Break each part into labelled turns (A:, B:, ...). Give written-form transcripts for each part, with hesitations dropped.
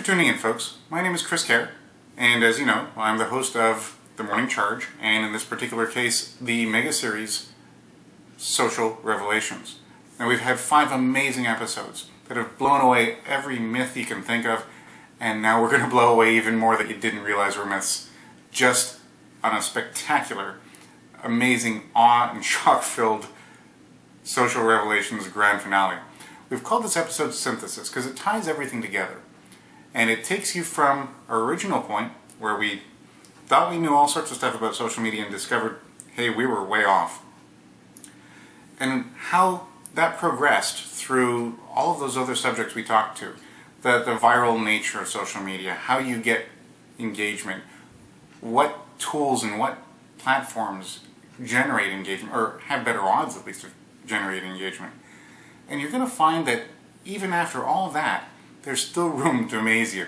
A: for tuning in, folks. My name is Chris Kerr, and as you know, I'm the host of The Morning Charge, and in this particular case, the mega series, Social Revelations. Now, we've had 5 amazing episodes that have blown away every myth you can think of, and now we're going to blow away even more that you didn't realize were myths, just on a spectacular, amazing, awe and shock-filled Social Revelations grand finale. We've called this episode Synthesis because it ties everything together. And it takes you from our original point, where we thought we knew all sorts of stuff about social media and discovered, hey, we were way off. And how that progressed through all of those other subjects we talked to. The viral nature of social media, how you get engagement, what tools and what platforms generate engagement, or have better odds at least of generating engagement. And you're going to find that even after all of that, there's still room to amaze you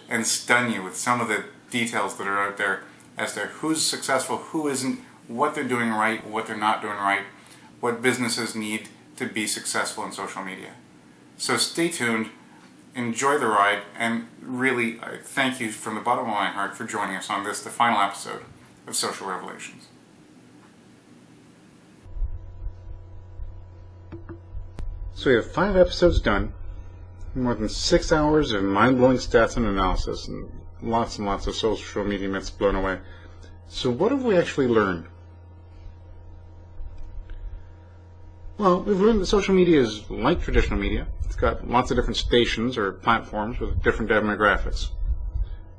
A: and stun you with some of the details that are out there as to who's successful, who isn't, what they're doing right, what they're not doing right, what businesses need to be successful in social media. So stay tuned, enjoy the ride, and really I thank you from the bottom of my heart for joining us on this, the final episode of Social Revelations. So we have 5 episodes done, more than 6 hours of mind-blowing stats and analysis, and lots of social media myths blown away. So what have we actually learned? Well, we've learned that social media is like traditional media. It's got lots of different stations or platforms with different demographics.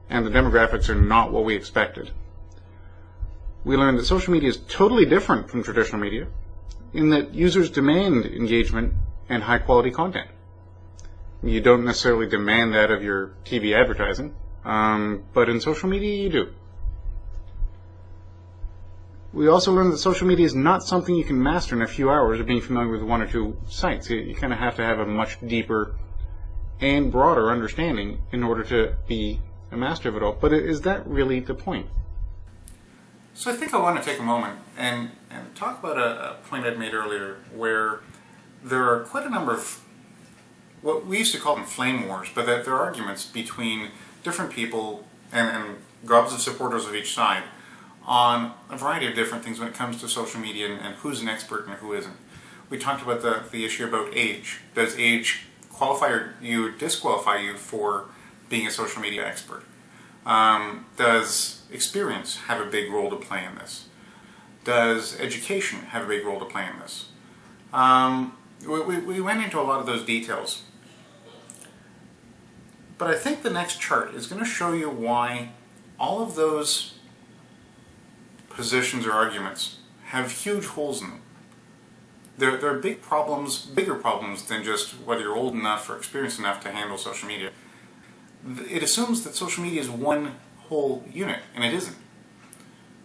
A: And the demographics are not what we expected. We learned that social media is totally different from traditional media in that users demand engagement and high-quality content. You don't necessarily demand that of your TV advertising, but in social media you do. We also learned that social media is not something you can master in a few hours of being familiar with 1 or 2 sites. You kind of have to have a much deeper and broader understanding in order to be a master of it all. But is that really the point? So I think I want to take a moment and talk about a point I'd made earlier where there are quite a number of what we used to call them flame wars, but that there are arguments between different people and gobs of supporters of each side on a variety of different things when it comes to social media and who's an expert and who isn't. We talked about the issue about age. Does age qualify or disqualify you for being a social media expert? Does experience have a big role to play in this? Does education have a big role to play in this? We went into a lot of those details. But I think the next chart is going to show you why all of those positions or arguments have huge holes in them. There are big problems, bigger problems than just whether you're old enough or experienced enough to handle social media. It assumes that social media is one whole unit, and it isn't.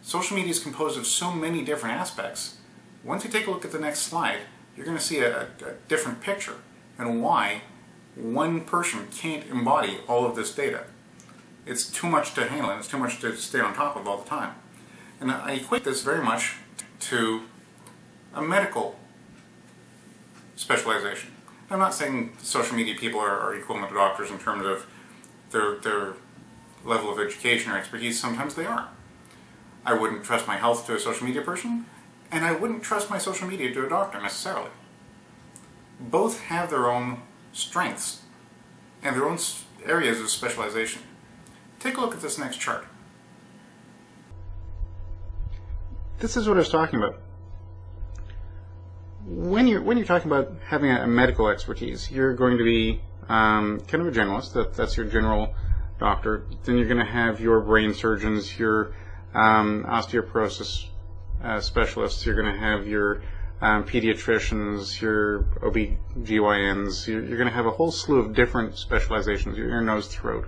A: Social media is composed of so many different aspects. Once you take a look at the next slide, you're going to see a different picture and why one person can't embody all of this data. It's too much to handle and it's too much to stay on top of all the time. And I equate this very much to a medical specialization. I'm not saying social media people are equivalent to doctors in terms of their level of education or expertise. Sometimes they are. I wouldn't trust my health to a social media person, and I wouldn't trust my social media to a doctor necessarily. Both have their own strengths and their own areas of specialization. Take a look at this next chart. This is what I was talking about. When you're talking about having a medical expertise, you're going to be kind of a generalist. That's your general doctor. Then you're going to have your brain surgeons, your osteoporosis specialists. You're going to have your pediatricians, your OB-GYNs. You're going to have a whole slew of different specializations, your nose, throat.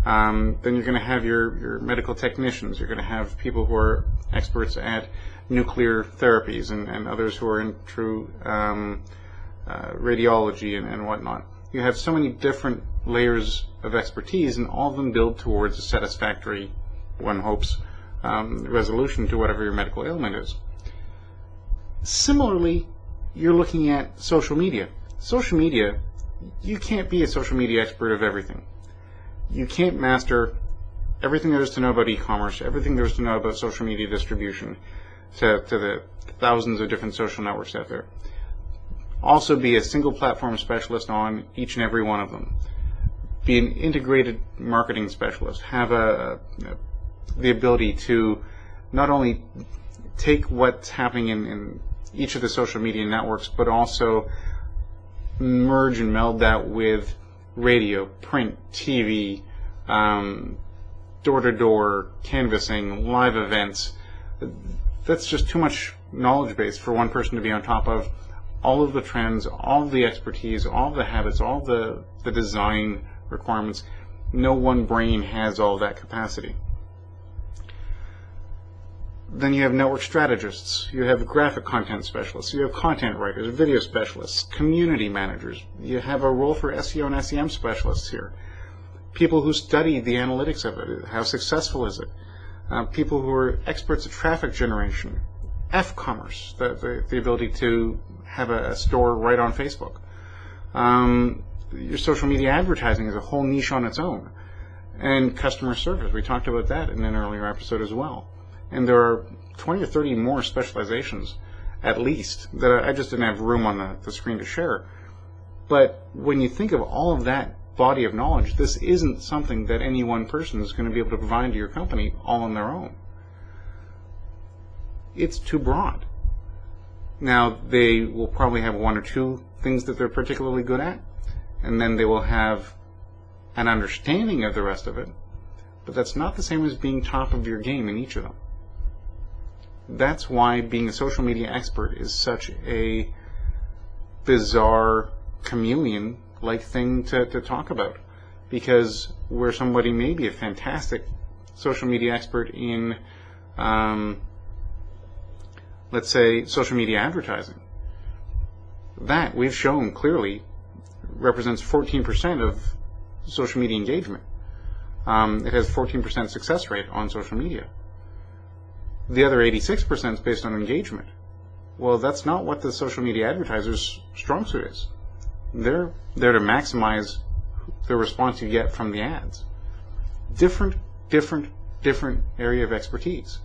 A: Then you're going to have your medical technicians. You're going to have people who are experts at nuclear therapies and others who are in true radiology and whatnot. You have so many different layers of expertise, and all of them build towards a satisfactory, one hopes, resolution to whatever your medical ailment is. Similarly, you're looking at social media. Social media, you can't be a social media expert of everything. you can't master everything there is to know about e-commerce, everything there is to know about social media distribution, to the thousands of different social networks out there. Also be a single platform specialist on each and every one of them. Be an integrated marketing specialist. Have the ability to not only take what's happening in each of the social media networks, but also merge and meld that with radio, print, TV, door-to-door, canvassing, live events. That's just too much knowledge base for one person to be on top of. All of the trends, all of the expertise, all of the habits, all the design requirements. No one brain has all that capacity. Then you have network strategists, you have graphic content specialists, you have content writers, video specialists, community managers. You have a role for SEO and SEM specialists here. People who study the analytics of it. How successful is it? People who are experts at traffic generation, F-commerce, the ability to have a store right on Facebook. Your social media advertising is a whole niche on its own. And customer service, we talked about that in an earlier episode as well. And there are 20 or 30 more specializations, at least, that I just didn't have room on the screen to share. But when you think of all of that body of knowledge, this isn't something that any one person is going to be able to provide to your company all on their own. It's too broad. Now, they will probably have one or two things that they're particularly good at, and then they will have an understanding of the rest of it, but that's not the same as being top of your game in each of them. That's why being a social media expert is such a bizarre chameleon-like thing to talk about. Because where somebody may be a fantastic social media expert in, let's say, social media advertising, that we've shown clearly represents 14% of social media engagement. It has 14% success rate on social media. The other 86% is based on engagement. Well, that's not what the social media advertiser's strong suit is. They're there to maximize the response you get from the ads. Different area of expertise.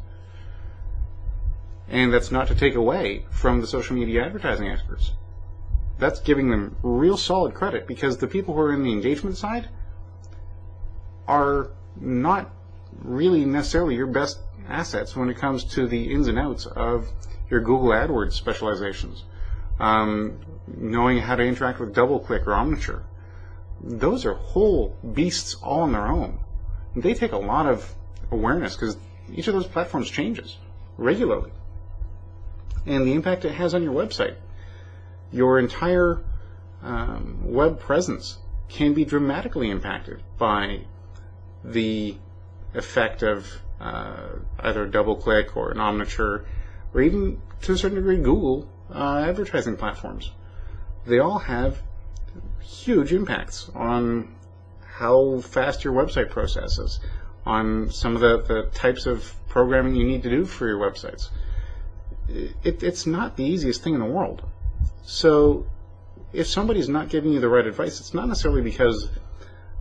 A: And that's not to take away from the social media advertising experts. That's giving them real solid credit, because the people who are in the engagement side are not really necessarily your best assets when it comes to the ins and outs of your Google AdWords specializations. Knowing how to interact with DoubleClick or Omniture. Those are whole beasts all on their own. And they take a lot of awareness, because each of those platforms changes regularly. And the impact it has on your website. Your entire web presence can be dramatically impacted by the effect of either DoubleClick or an Omniture, or even to a certain degree Google advertising platforms. They all have huge impacts on how fast your website processes, on some of the types of programming you need to do for your websites. It's not the easiest thing in the world. So if somebody's not giving you the right advice, it's not necessarily because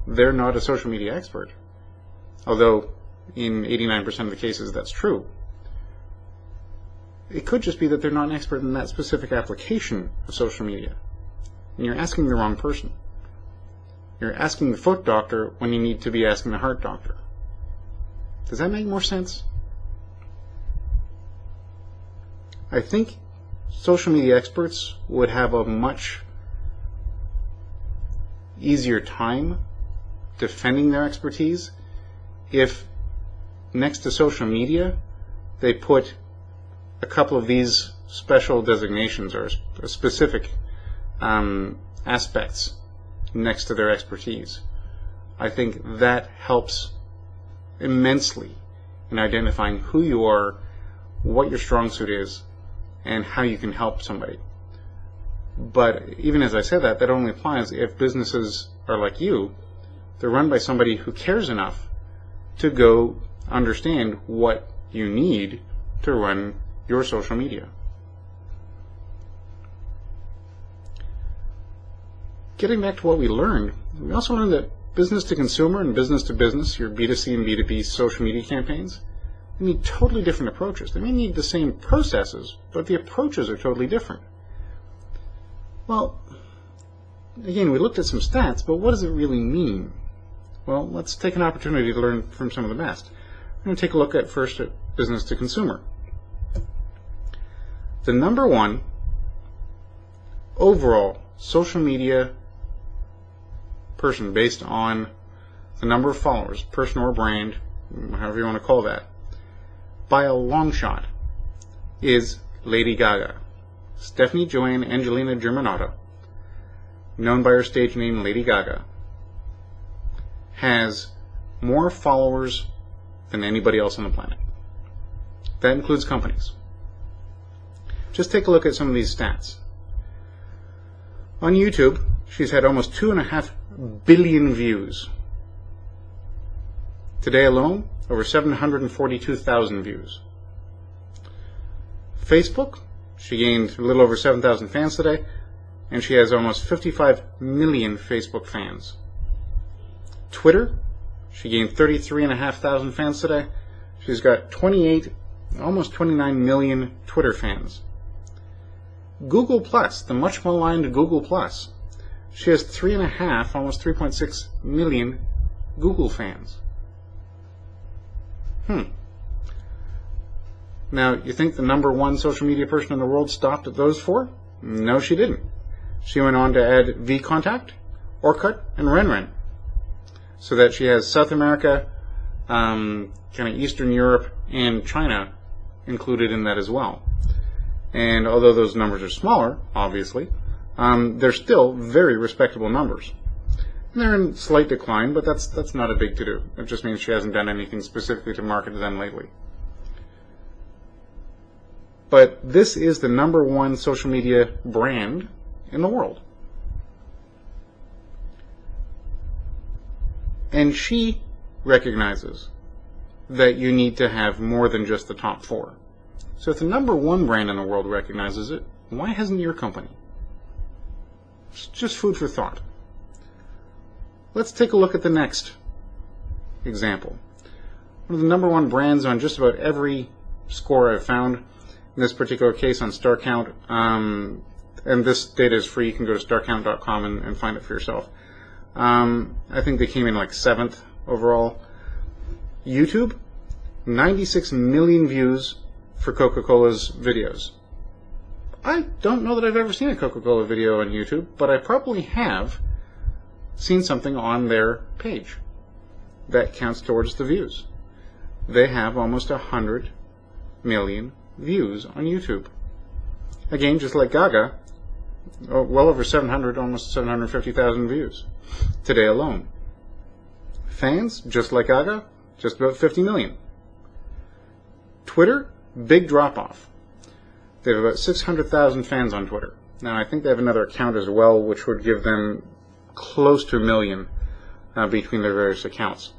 A: they're not a social media expert, although in 89% of the cases that's true. It could just be that they're not an expert in that specific application of social media. And you're asking the wrong person. You're asking the foot doctor when you need to be asking the heart doctor. Does that make more sense? I think social media experts would have a much easier time defending their expertise if next to social media they put a couple of these special designations or specific aspects next to their expertise. I think that helps immensely in identifying who you are, what your strong suit is, and how you can help somebody. But even as I said that only applies if businesses are like you. They're run by somebody who cares enough to go understand what you need to run your social media. Getting back to what we learned, we also learned that business to consumer and business to business, your B2C and B2B social media campaigns, they need totally different approaches. They may need the same processes, but the approaches are totally different. Well, again, we looked at some stats, but what does it really mean? Well, let's take an opportunity to learn from some of the best. We're going to take a look at first at business to consumer. The number one overall social media person based on the number of followers, person or brand, however you want to call that, by a long shot, is Lady Gaga. Stephanie Joanne Angelina Germanotta, known by her stage name Lady Gaga, has more followers than anybody else on the planet. That includes companies. Just take a look at some of these stats. On YouTube, she's had almost 2.5 billion views. Today alone, over 742,000 views. Facebook, she gained a little over 7,000 fans today, and she has almost 55 million Facebook fans. Twitter, she gained 33,500 fans today. She's got 28, almost 29 million Twitter fans. Google Plus, the much maligned Google Plus, she has 3.5, almost 3.6 million Google fans. Now, you think the number one social media person in the world stopped at those four? No, she didn't. She went on to add VKontakte, Orkut, and RenRen, so that she has South America, kind of Eastern Europe, and China included in that as well. And although those numbers are smaller, obviously, they're still very respectable numbers. And they're in slight decline, but that's not a big to-do. It just means she hasn't done anything specifically to market to them lately. But this is the number one social media brand in the world. And she recognizes that you need to have more than just the top four. So if the number one brand in the world recognizes it, why hasn't your company? It's just food for thought. Let's take a look at the next example. One of the number one brands on just about every score I've found, in this particular case on StarCount, and this data is free, you can go to starcount.com and find it for yourself. I think they came in like 7th overall. YouTube, 96 million views for Coca-Cola's videos. I don't know that I've ever seen a Coca-Cola video on YouTube, but I probably have seen something on their page that counts towards the views. They have almost 100 million views on YouTube. Again, just like Gaga, well over 700, almost 750,000 views today alone. Fans, just like Gaga, just about 50 million. Twitter, big drop-off. They have about 600,000 fans on Twitter. Now, I think they have another account as well, which would give them close to 1 million between their various accounts.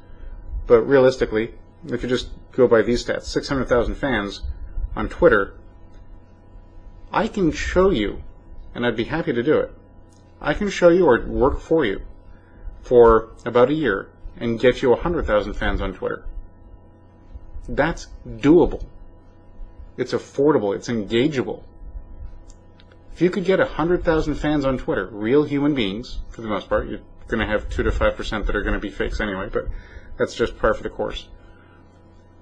A: But realistically, if you just go by these stats, 600,000 fans on Twitter, I can show you, and I'd be happy to do it, I can show you or work for you for about a year and get you 100,000 fans on Twitter. That's doable. It's affordable. It's engageable. If you could get 100,000 fans on Twitter, real human beings, for the most part, you're going to have 2 to 5% that are going to be fakes anyway, but that's just par for the course.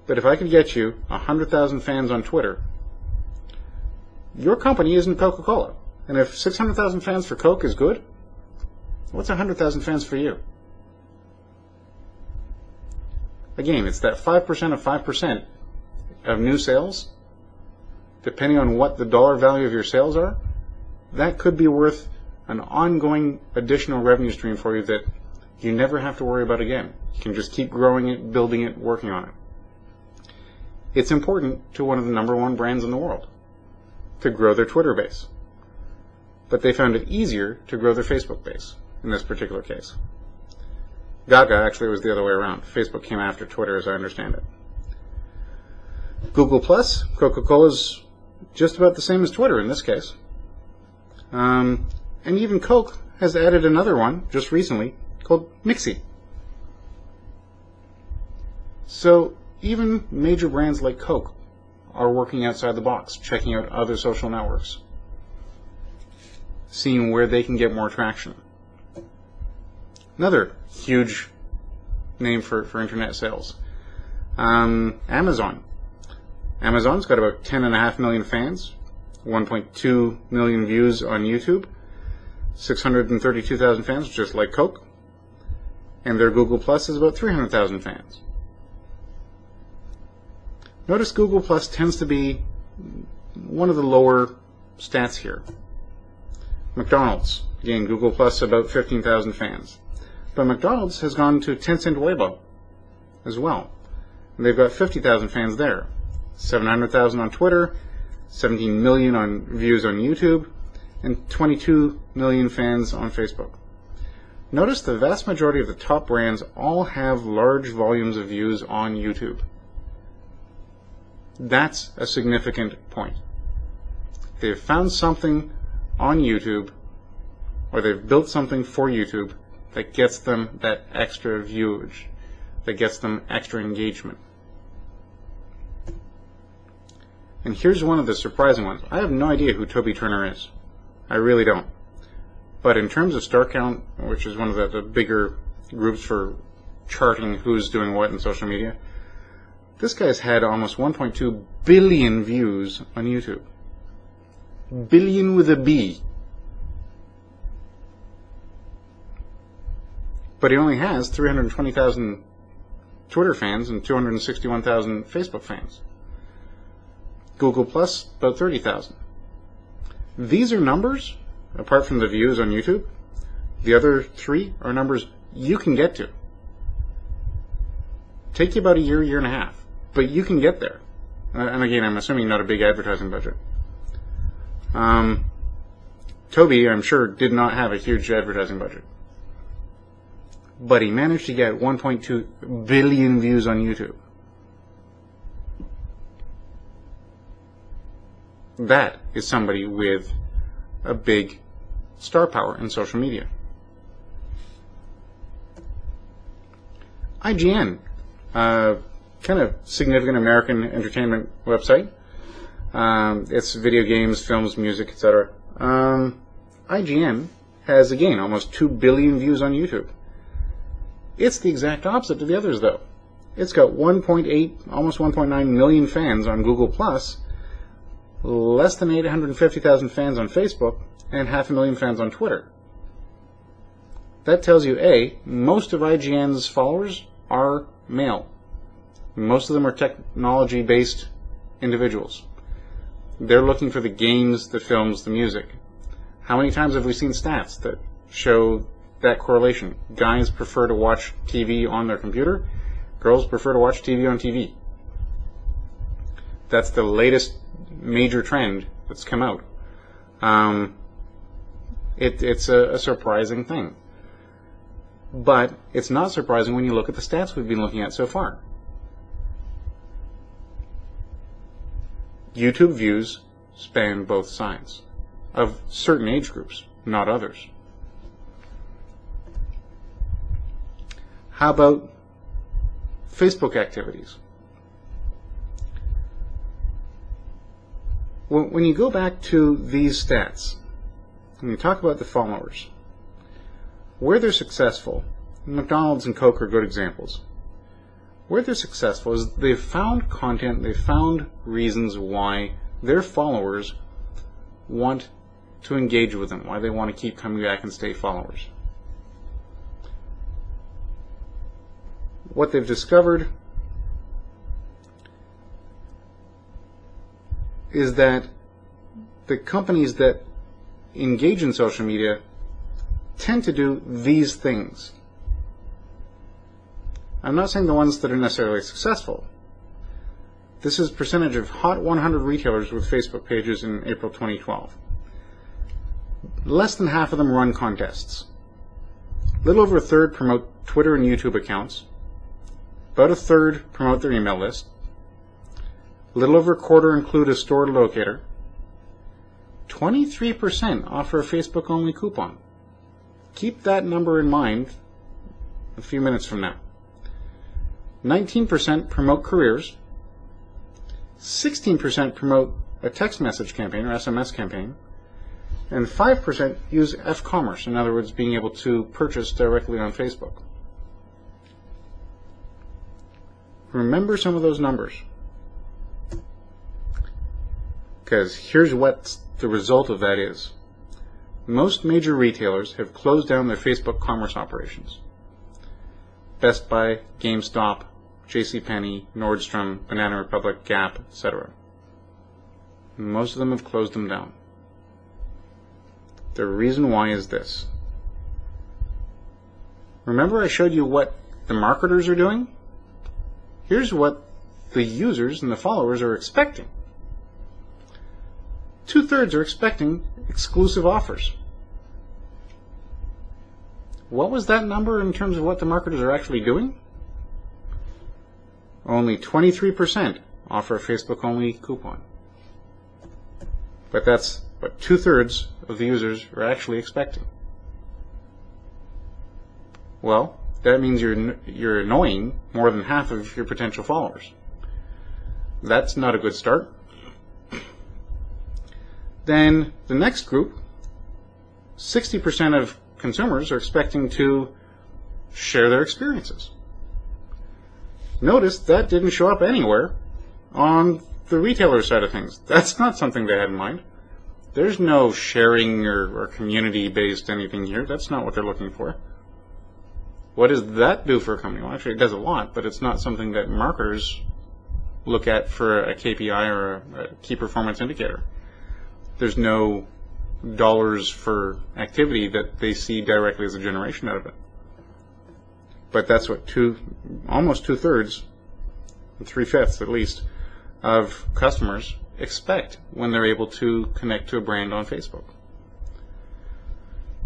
A: But if I could get you 100,000 fans on Twitter, your company isn't Coca-Cola. And if 600,000 fans for Coke is good, what's 100,000 fans for you? Again, it's that 5% of 5% of new sales, depending on what the dollar value of your sales are, that could be worth an ongoing additional revenue stream for you that you never have to worry about again. You can just keep growing it, building it, working on it. It's important to one of the number one brands in the world to grow their Twitter base. But they found it easier to grow their Facebook base in this particular case. Gaga actually was the other way around. Facebook came after Twitter, as I understand it. Google Plus, Coca-Cola's just about the same as Twitter in this case. And even Coke has added another one just recently called Mixi. So even major brands like Coke are working outside the box, checking out other social networks, seeing where they can get more traction. Another huge name for internet sales, Amazon. Amazon's got about 10.5 million fans, 1.2 million views on YouTube, 632,000 fans, just like Coke, and their Google Plus is about 300,000 fans. Notice Google Plus tends to be one of the lower stats here. McDonald's, again, Google Plus about 15,000 fans. But McDonald's has gone to Tencent Weibo as well. And they've got 50,000 fans there. 700,000 on Twitter, 17 million on views on YouTube, and 22 million fans on Facebook. Notice the vast majority of the top brands all have large volumes of views on YouTube. That's a significant point. They've found something on YouTube, or they've built something for YouTube that gets them that extra viewage, that gets them extra engagement. And here's one of the surprising ones. I have no idea who Toby Turner is. I really don't. But in terms of star count, which is one of the bigger groups for charting who's doing what in social media, this guy's had almost 1.2 billion views on YouTube. Billion with a B. But he only has 320,000 Twitter fans and 261,000 Facebook fans. Google Plus, about 30,000. These are numbers, apart from the views on YouTube. The other three are numbers you can get to. Take you about a year, year and a half, but you can get there. And again, I'm assuming not a big advertising budget. Toby, I'm sure, did not have a huge advertising budget. But he managed to get 1.2 billion views on YouTube. That is somebody with a big star power in social media. IGN, kind of significant American entertainment website. It's video games, films, music, etc. IGN has, again, almost 2 billion views on YouTube. It's the exact opposite to the others, though. It's got 1.8, almost 1.9 million fans on Google+, less than 850,000 fans on Facebook, and 500,000 fans on Twitter. That tells you, A, most of IGN's followers are male. Most of them are technology-based individuals. They're looking for the games, the films, the music. How many times have we seen stats that show that correlation? Guys prefer to watch TV on their computer. Girls prefer to watch TV on TV. That's the latest major trend that's come out. It's a surprising thing. But it's not surprising when you look at the stats we've been looking at so far. YouTube views span both sides of certain age groups, not others. How about Facebook activities? When you go back to these stats, and you talk about the followers, where they're successful, McDonald's and Coke are good examples. Where they're successful is they've found content, they've found reasons why their followers want to engage with them, why they want to keep coming back and stay followers. What they've discovered is that the companies that engage in social media tend to do these things. I'm not saying the ones that are necessarily successful. This is percentage of Hot 100 retailers with Facebook pages in April 2012. Less than half of them run contests. A little over a third promote Twitter and YouTube accounts. About a third promote their email list. A little over a quarter include a store locator. 23% offer a Facebook-only coupon. Keep that number in mind a few minutes from now.
B: 19% promote careers, 16% promote a text message campaign or SMS campaign, and 5% use F-commerce, in other words, being able to purchase directly on Facebook. Remember some of those numbers, because here's what the result of that is. Most major retailers have closed down their Facebook commerce operations. Best Buy, GameStop, JCPenney, Nordstrom, Banana Republic, Gap, etc. Most of them have closed them down. The reason why is this. Remember I showed you what the marketers are doing? Here's what the users and the followers are expecting. 2/3 are expecting exclusive offers. What was that number in terms of what the marketers are actually doing? Only 23% offer a Facebook-only coupon. But that's what 2/3 of the users are actually expecting. Well, that means you're annoying more than half of your potential followers. That's not a good start. Then the next group, 60% of consumers are expecting to share their experiences. Notice that didn't show up anywhere on the retailer side of things. That's not something they had in mind. There's no sharing or community-based anything here. That's not what they're looking for. What does that do for a company? Well, actually, it does a lot, but it's not something that marketers look at for a KPI or a key performance indicator. There's no dollars for activity that they see directly as a generation out of it. But that's what almost 2/3, 3/5 at least, of customers expect when they're able to connect to a brand on Facebook.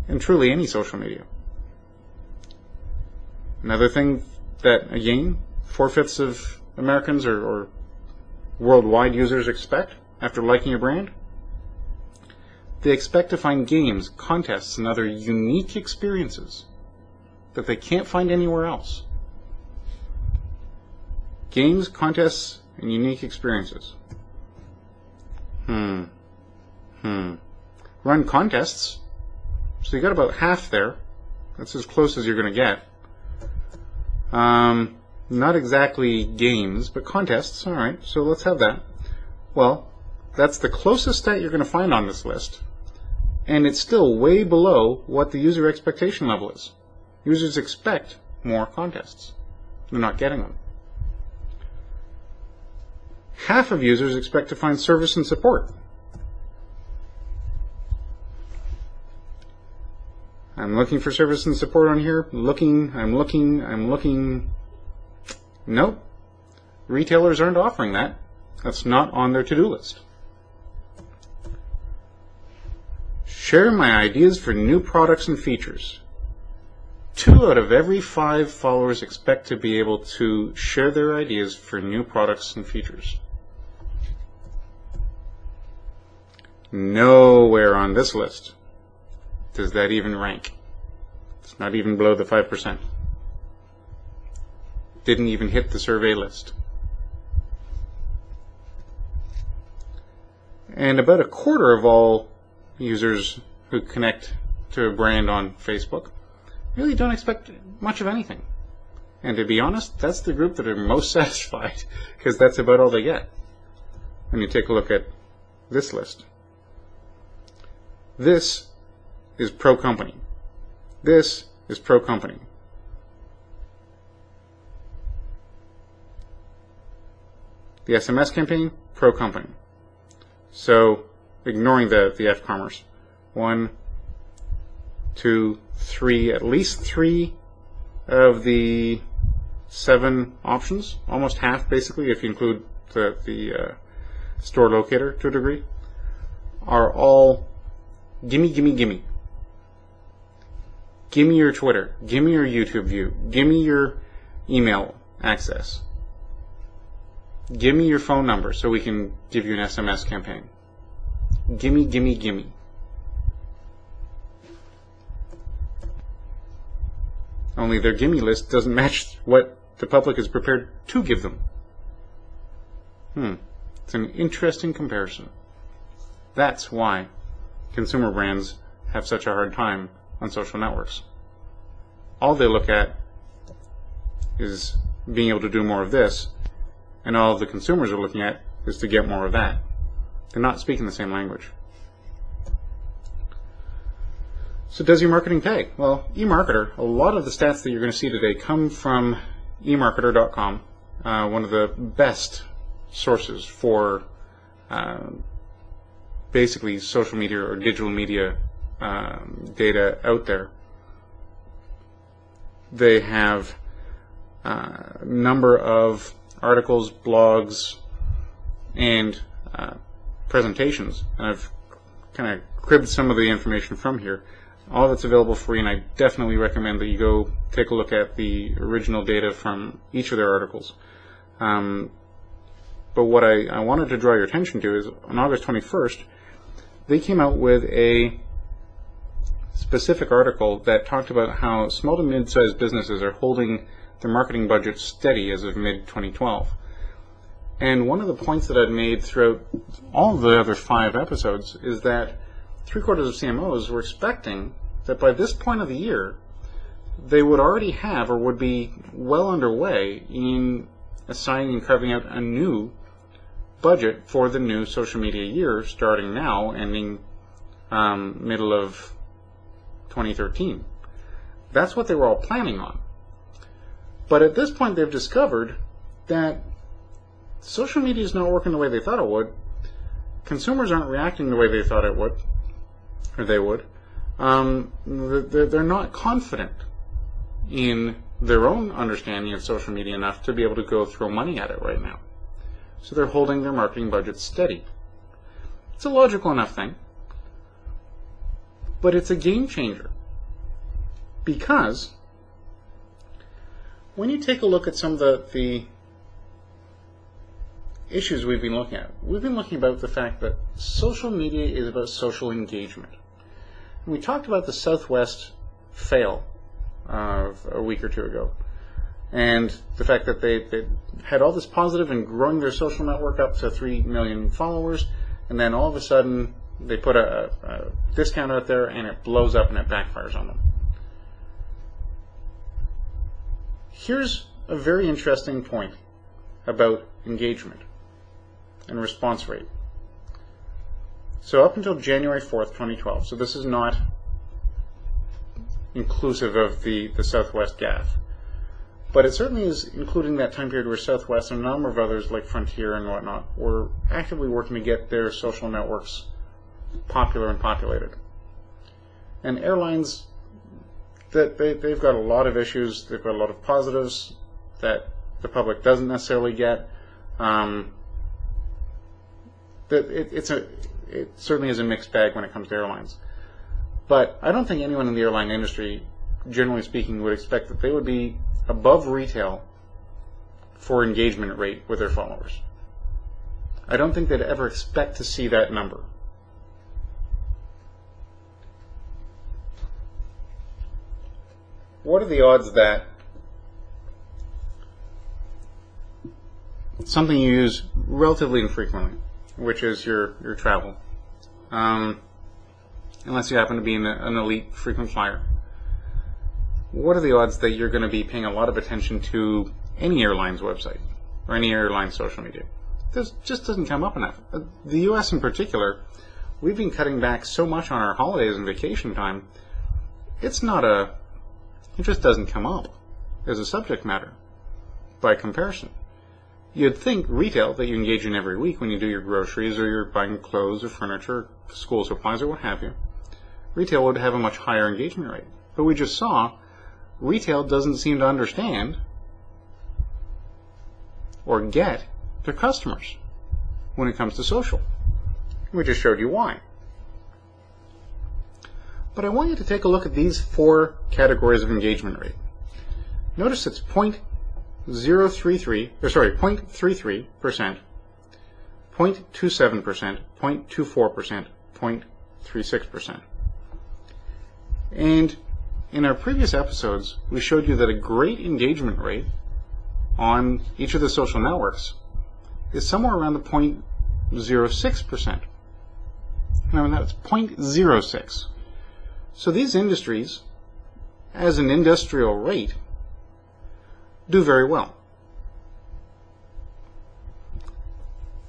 B: And truly any social media. Another thing that, again, 4/5 of Americans or worldwide users expect after liking a brand, they expect to find games, contests, and other unique experiences that they can't find anywhere else. Games, contests, and unique experiences. Run contests. So you got about half there. That's as close as you're going to get. Not exactly games, but contests. All right, so let's have that. Well, that's the closest stat you're going to find on this list. And it's still way below what the user expectation level is. Users expect more contests. They're not getting them. Half of users expect to find service and support. I'm looking for service and support on here. I'm looking. Nope. Retailers aren't offering that. That's not on their to-do list. Share my ideas for new products and features. 2 out of every 5 followers expect to be able to share their ideas for new products and features. Nowhere on this list does that even rank. It's not even below the 5%. Didn't even hit the survey list. And about a quarter of all users who connect to a brand on Facebook really don't expect much of anything. And to be honest, that's the group that are most satisfied, because that's about all they get. When you take a look at this list. This is pro-company. This is pro-company. The SMS campaign, pro-company. So, ignoring the F-commerce. 1, 2, 3, at least 3 of the 7 options, almost half basically, if you include the store locator to a degree, are all gimme, gimme, gimme. Gimme your Twitter, gimme your YouTube view, gimme your email access, gimme your phone number so we can give you an SMS campaign. Gimme, gimme, gimme. Only their gimme list doesn't match what the public is prepared to give them. It's an interesting comparison. That's why consumer brands have such a hard time on social networks. All they look at is being able to do more of this, and all the consumers are looking at is to get more of that. They're not speaking the same language. So does your marketing pay? Well, eMarketer, a lot of the stats that you're going to see today come from eMarketer.com, one of the best sources for basically social media or digital media data out there. They have a number of articles, blogs, and presentations. And I've kind of cribbed some of the information from here. All that's available for you, and I definitely recommend that you go take a look at the original data from each of their articles. But what I wanted to draw your attention to is on August 21st, they came out with a specific article that talked about how small to mid-sized businesses are holding their marketing budget steady as of mid-2012. And one of the points that I'd made throughout all the other 5 episodes is that 3/4 of CMOs were expecting that by this point of the year, they would already have or would be well underway in assigning and carving out a new budget for the new social media year, starting now, ending middle of 2013. That's what they were all planning on. But at this point, they've discovered that social media is not working the way they thought it would. Consumers aren't reacting the way they thought it would, or they would. They're not confident in their own understanding of social media enough to be able to go throw money at it right now. So they're holding their marketing budget steady. It's a logical enough thing, but it's a game changer. Because when you take a look at some of the issues we've been looking at, we've been looking about the fact that social media is about social engagement. And we talked about the Southwest fail of a week or two ago, and the fact that they had all this positive and growing their social network up to 3 million followers, and then all of a sudden they put a discount out there and it blows up and it backfires on them. Here's a very interesting point about engagement and response rate. So up until January 4th, 2012, so this is not inclusive of the Southwest gaffe, but it certainly is including that time period where Southwest and a number of others like Frontier and whatnot were actively working to get their social networks popular and populated. And airlines, they've got a lot of issues, they've got a lot of positives that the public doesn't necessarily get. It certainly is a mixed bag when it comes to airlines. But I don't think anyone in the airline industry, generally speaking, would expect that they would be above retail for engagement rate with their followers. I don't think they'd ever expect to see that number. What are the odds that something you use relatively infrequently, which is your travel, unless you happen to be an elite frequent flyer, what are the odds that you're going to be paying a lot of attention to any airline's website or any airline's social media? This just doesn't come up enough. The U.S. in particular, we've been cutting back so much on our holidays and vacation time, it just doesn't come up as a subject matter by comparison. You'd think retail, that you engage in every week when you do your groceries or you're buying clothes or furniture, school supplies or what have you, retail would have a much higher engagement rate. But we just saw retail doesn't seem to understand or get their customers when it comes to social. We just showed you why. But I want you to take a look at these 4 categories of engagement rate. Notice it's 0.33%, 0.27%, 0.24%, 0.36%. And in our previous episodes, we showed you that a great engagement rate on each of the social networks is somewhere around the 0.06%. Remember, that's 0.06. So these industries, as an industrial rate, do very well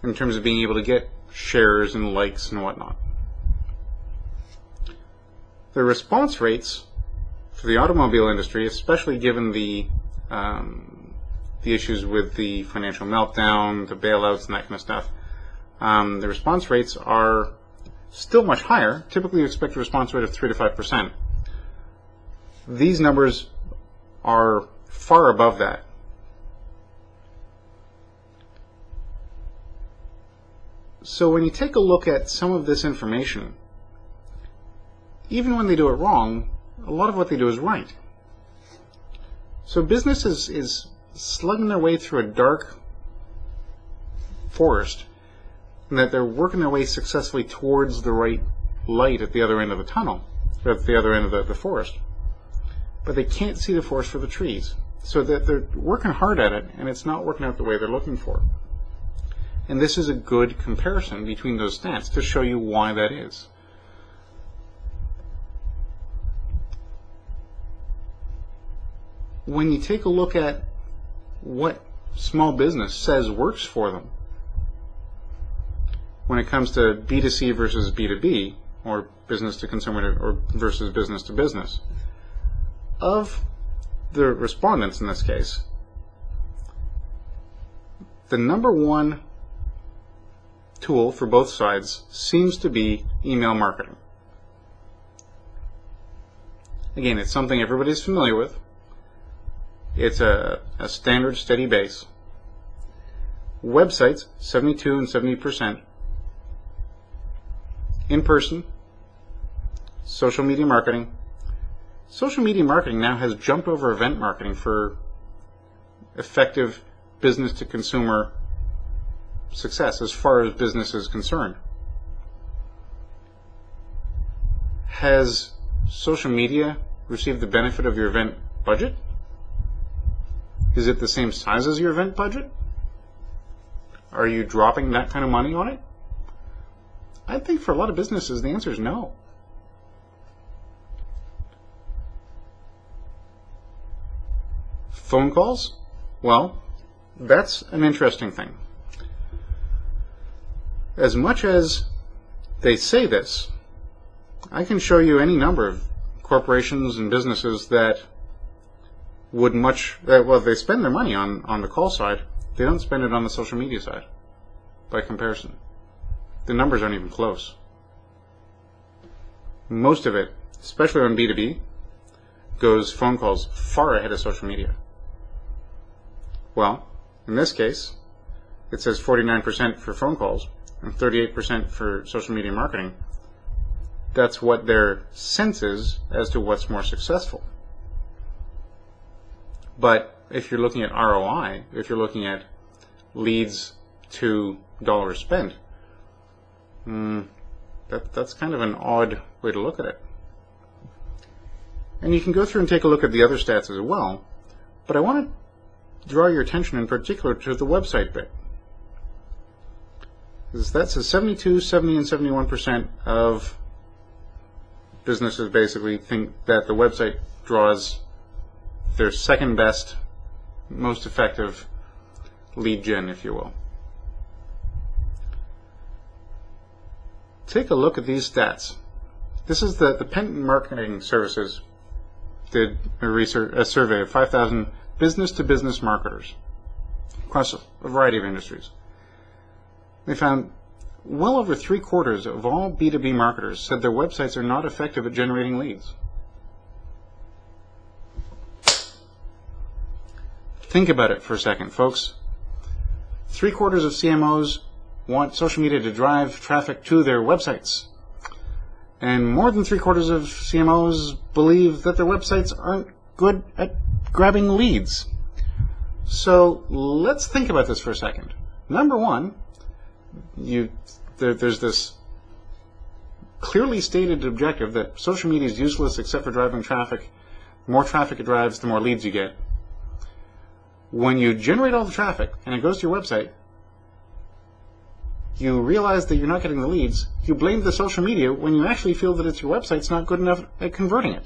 B: in terms of being able to get shares and likes and whatnot. The response rates for the automobile industry, especially given the issues with the financial meltdown, the bailouts, and that kind of stuff, the response rates are still much higher. Typically, you expect a response rate of 3 to 5%. These numbers are far above that. So when you take a look at some of this information, even when they do it wrong, a lot of what they do is right. So business is slugging their way through a dark forest, and that they're working their way successfully towards the right light at the other end of the tunnel, or at the other end of the forest. But they can't see the forest for the trees. So that they're working hard at it, and it's not working out the way they're looking for. And this is a good comparison between those stats to show you why that is. When you take a look at what small business says works for them, when it comes to B2C versus B2B, or business to consumer or versus business to business, of the respondents in this case, the number one tool for both sides seems to be email marketing. Again, it's something everybody's familiar with. It's a standard steady base. Websites, 72 and 70%. In-person, social media marketing. Social media marketing now has jumped over event marketing for effective business-to-consumer success as far as business is concerned. Has social media received the benefit of your event budget? Is it the same size as your event budget? Are you dropping that kind of money on it? I think for a lot of businesses the answer is no. Phone calls? Well, that's an interesting thing. As much as they say this, I can show you any number of corporations and businesses that would they spend their money on the call side, they don't spend it on the social media side, by comparison. The numbers aren't even close. Most of it, especially on B2B, goes phone calls far ahead of social media. Well, in this case, it says 49% for phone calls and 38% for social media marketing. That's what their sense is as to what's more successful. But if you're looking at ROI, if you're looking at leads to dollars spent, that's kind of an odd way to look at it. And you can go through and take a look at the other stats as well, but I want to draw your attention in particular to the website bit. That says 72, 70, and 71% of businesses basically think that the website draws their second best, most effective lead gen, if you will. Take a look at these stats. This is the Penton Marketing Services did a survey of 5,000 business-to-business marketers across a variety of industries. They found well over 3/4 of all B2B marketers said their websites are not effective at generating leads. Think about it for a second, folks. 3/4 of CMOs want social media to drive traffic to their websites. And more than 3/4 of CMOs believe that their websites aren't good at grabbing leads. So let's think about this for a second. Number one, there's this clearly stated objective that social media is useless except for driving traffic. The more traffic it drives, the more leads you get. When you generate all the traffic and it goes to your website, you realize that you're not getting the leads, you blame the social media when you actually feel that it's your website's not good enough at converting it.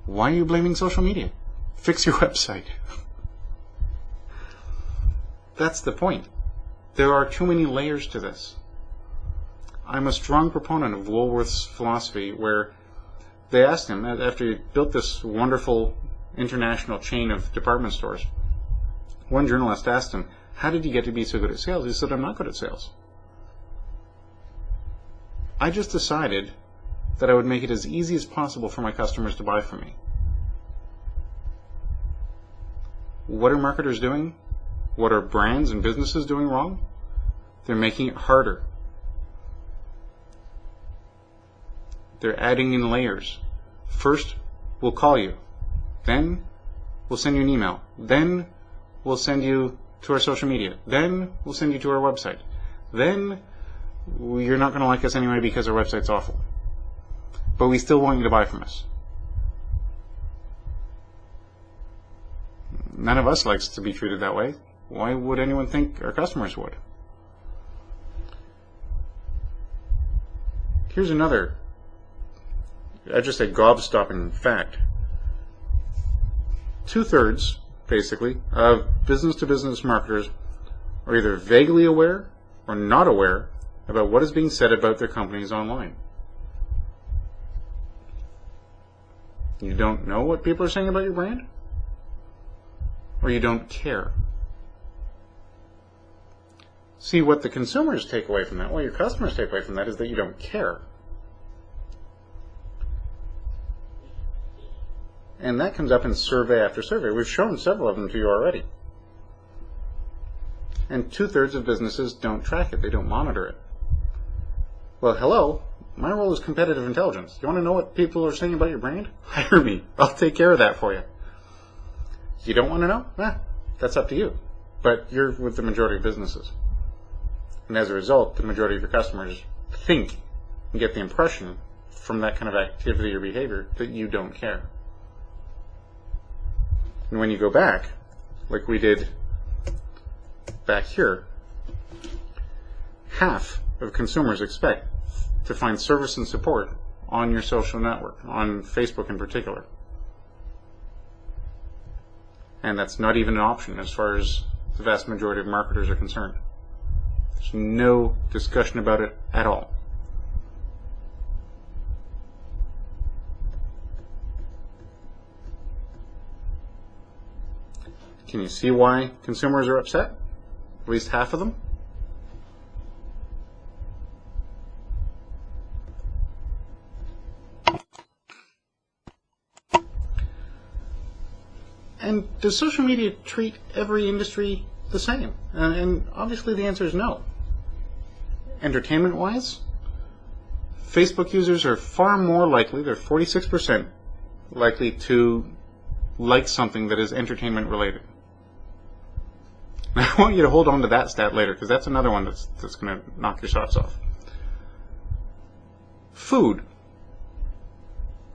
B: Why are you blaming social media? Fix your website. That's the point. There are too many layers to this. I'm a strong proponent of Woolworth's philosophy, where they asked him, after he built this wonderful international chain of department stores, one journalist asked him, how did you get to be so good at sales? He said, I'm not good at sales. I just decided that I would make it as easy as possible for my customers to buy from me. What are marketers doing? What are brands and businesses doing wrong? They're making it harder. They're adding in layers. First, we'll call you. Then, we'll send you an email. Then, we'll send you to our social media. Then, we'll send you to our website. Then, you're not going to like us anyway because our website's awful. But we still want you to buy from us. None of us likes to be treated that way. Why would anyone think our customers would? Here's another, I just say gobstopping fact. 2/3, basically, of business-to-business marketers are either vaguely aware or not aware about what is being said about their companies online. You don't know what people are saying about your brand? Or you don't care? See, what the consumers take away from that, what your customers take away from that, is that you don't care. And that comes up in survey after survey. We've shown several of them to you already. And 2/3 of businesses don't track it. They don't monitor it. Well, hello. My role is competitive intelligence. You want to know what people are saying about your brand? Hire me. I'll take care of that for you. You don't want to know? That's up to you. But you're with the majority of businesses. And as a result, the majority of your customers think and get the impression from that kind of activity or behavior that you don't care. And when you go back, like we did back here, half of consumers expect to find service and support on your social network, on Facebook in particular. And that's not even an option as far as the vast majority of marketers are concerned. There's no discussion about it at all. Can you see why consumers are upset? At least half of them? And does social media treat every industry the same? And obviously the answer is no. Entertainment-wise, Facebook users are far more likely, they're 46% likely to like something that is entertainment-related. I want you to hold on to that stat later, because that's another one that's going to knock your socks off. Food.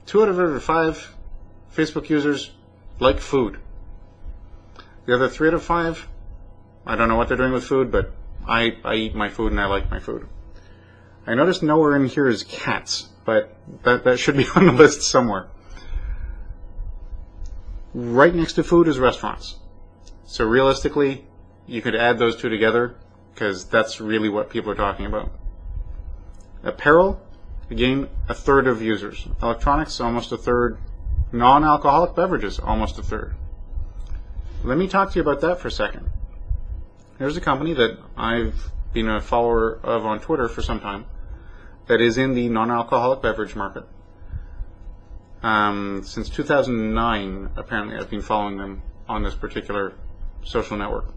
B: 2 out of every 5 Facebook users like food. The other 3 out of 5, I don't know what they're doing with food, but I eat my food and I like my food. I noticed nowhere in here is cats, but that should be on the list somewhere. Right next to food is restaurants. So realistically, you could add those two together, because that's really what people are talking about. Apparel, again, 1/3 of users. Electronics, almost 1/3. Non-alcoholic beverages, almost 1/3. Let me talk to you about that for a second. There's a company that I've been a follower of on Twitter for some time that is in the non-alcoholic beverage market. Since 2009, apparently, I've been following them on this particular social network.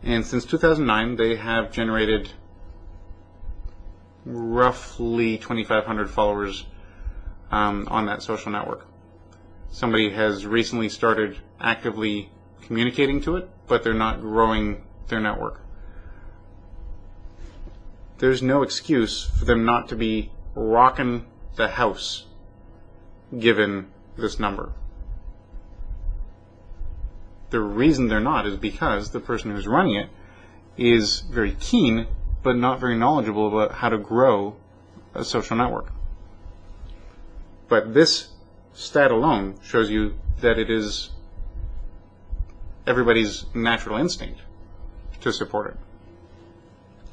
B: And since 2009, they have generated roughly 2,500 followers on that social network. Somebody has recently started actively communicating to it, but they're not growing their network. There's no excuse for them not to be rocking the house, given this number. The reason they're not is because the person who's running it is very keen, but not very knowledgeable about how to grow a social network. But this stat alone shows you that it is everybody's natural instinct to support it.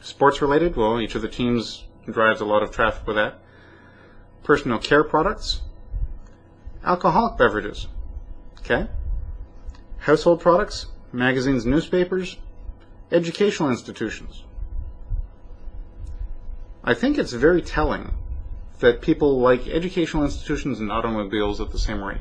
B: Sports related, well, each of the teams drives a lot of traffic with that. Personal care products, alcoholic beverages, okay? Household products, magazines, newspapers, educational institutions. I think it's very telling that people like educational institutions and automobiles at the same rate.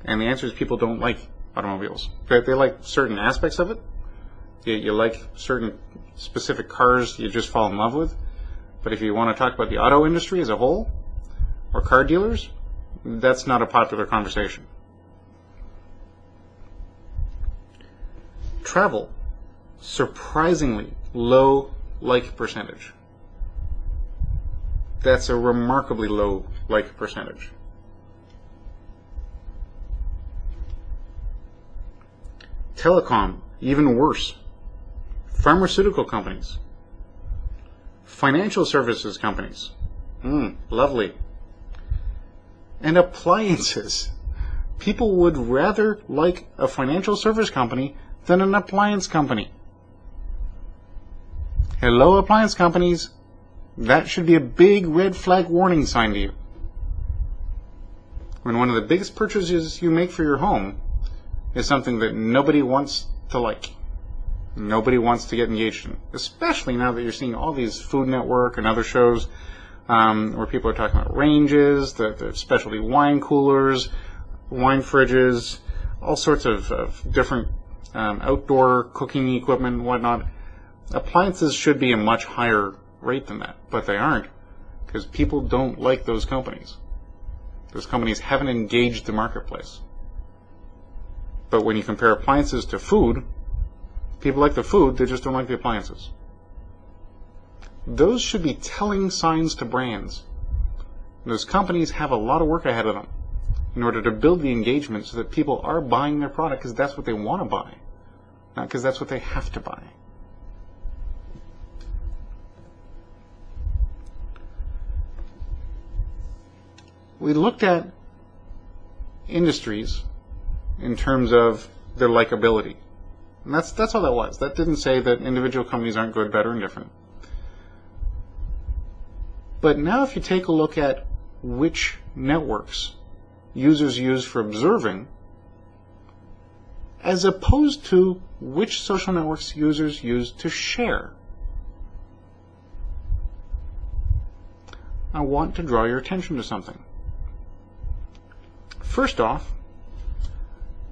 B: And the answer is people don't like automobiles. They like certain aspects of it. You like certain specific cars you just fall in love with. But if you want to talk about the auto industry as a whole, or car dealers, that's not a popular conversation. Travel, surprisingly low like percentage. That's a remarkably low like percentage. Telecom, even worse. Pharmaceutical companies. Financial services companies. Lovely. And appliances. People would rather like a financial service company than an appliance company. Hello, appliance companies. That should be a big red flag warning sign to you. When one of the biggest purchases you make for your home is something that nobody wants to like. Nobody wants to get engaged in. Especially now that you're seeing all these Food Network and other shows where people are talking about ranges, the specialty wine coolers, wine fridges, all sorts of different outdoor cooking equipment and whatnot. Appliances should be a much higher rate than that, but they aren't, because people don't like those companies. Those companies haven't engaged the marketplace. But when you compare appliances to food, people like the food, they just don't like the appliances. Those should be telling signs to brands. Those companies have a lot of work ahead of them in order to build the engagement so that people are buying their product because that's what they want to buy, not because that's what they have to buy. We looked at industries in terms of their likability. And that's all that was. That didn't say that individual companies aren't good, better, and different. But now if you take a look at which networks users use for observing, as opposed to which social networks users use to share, I want to draw your attention to something. First off,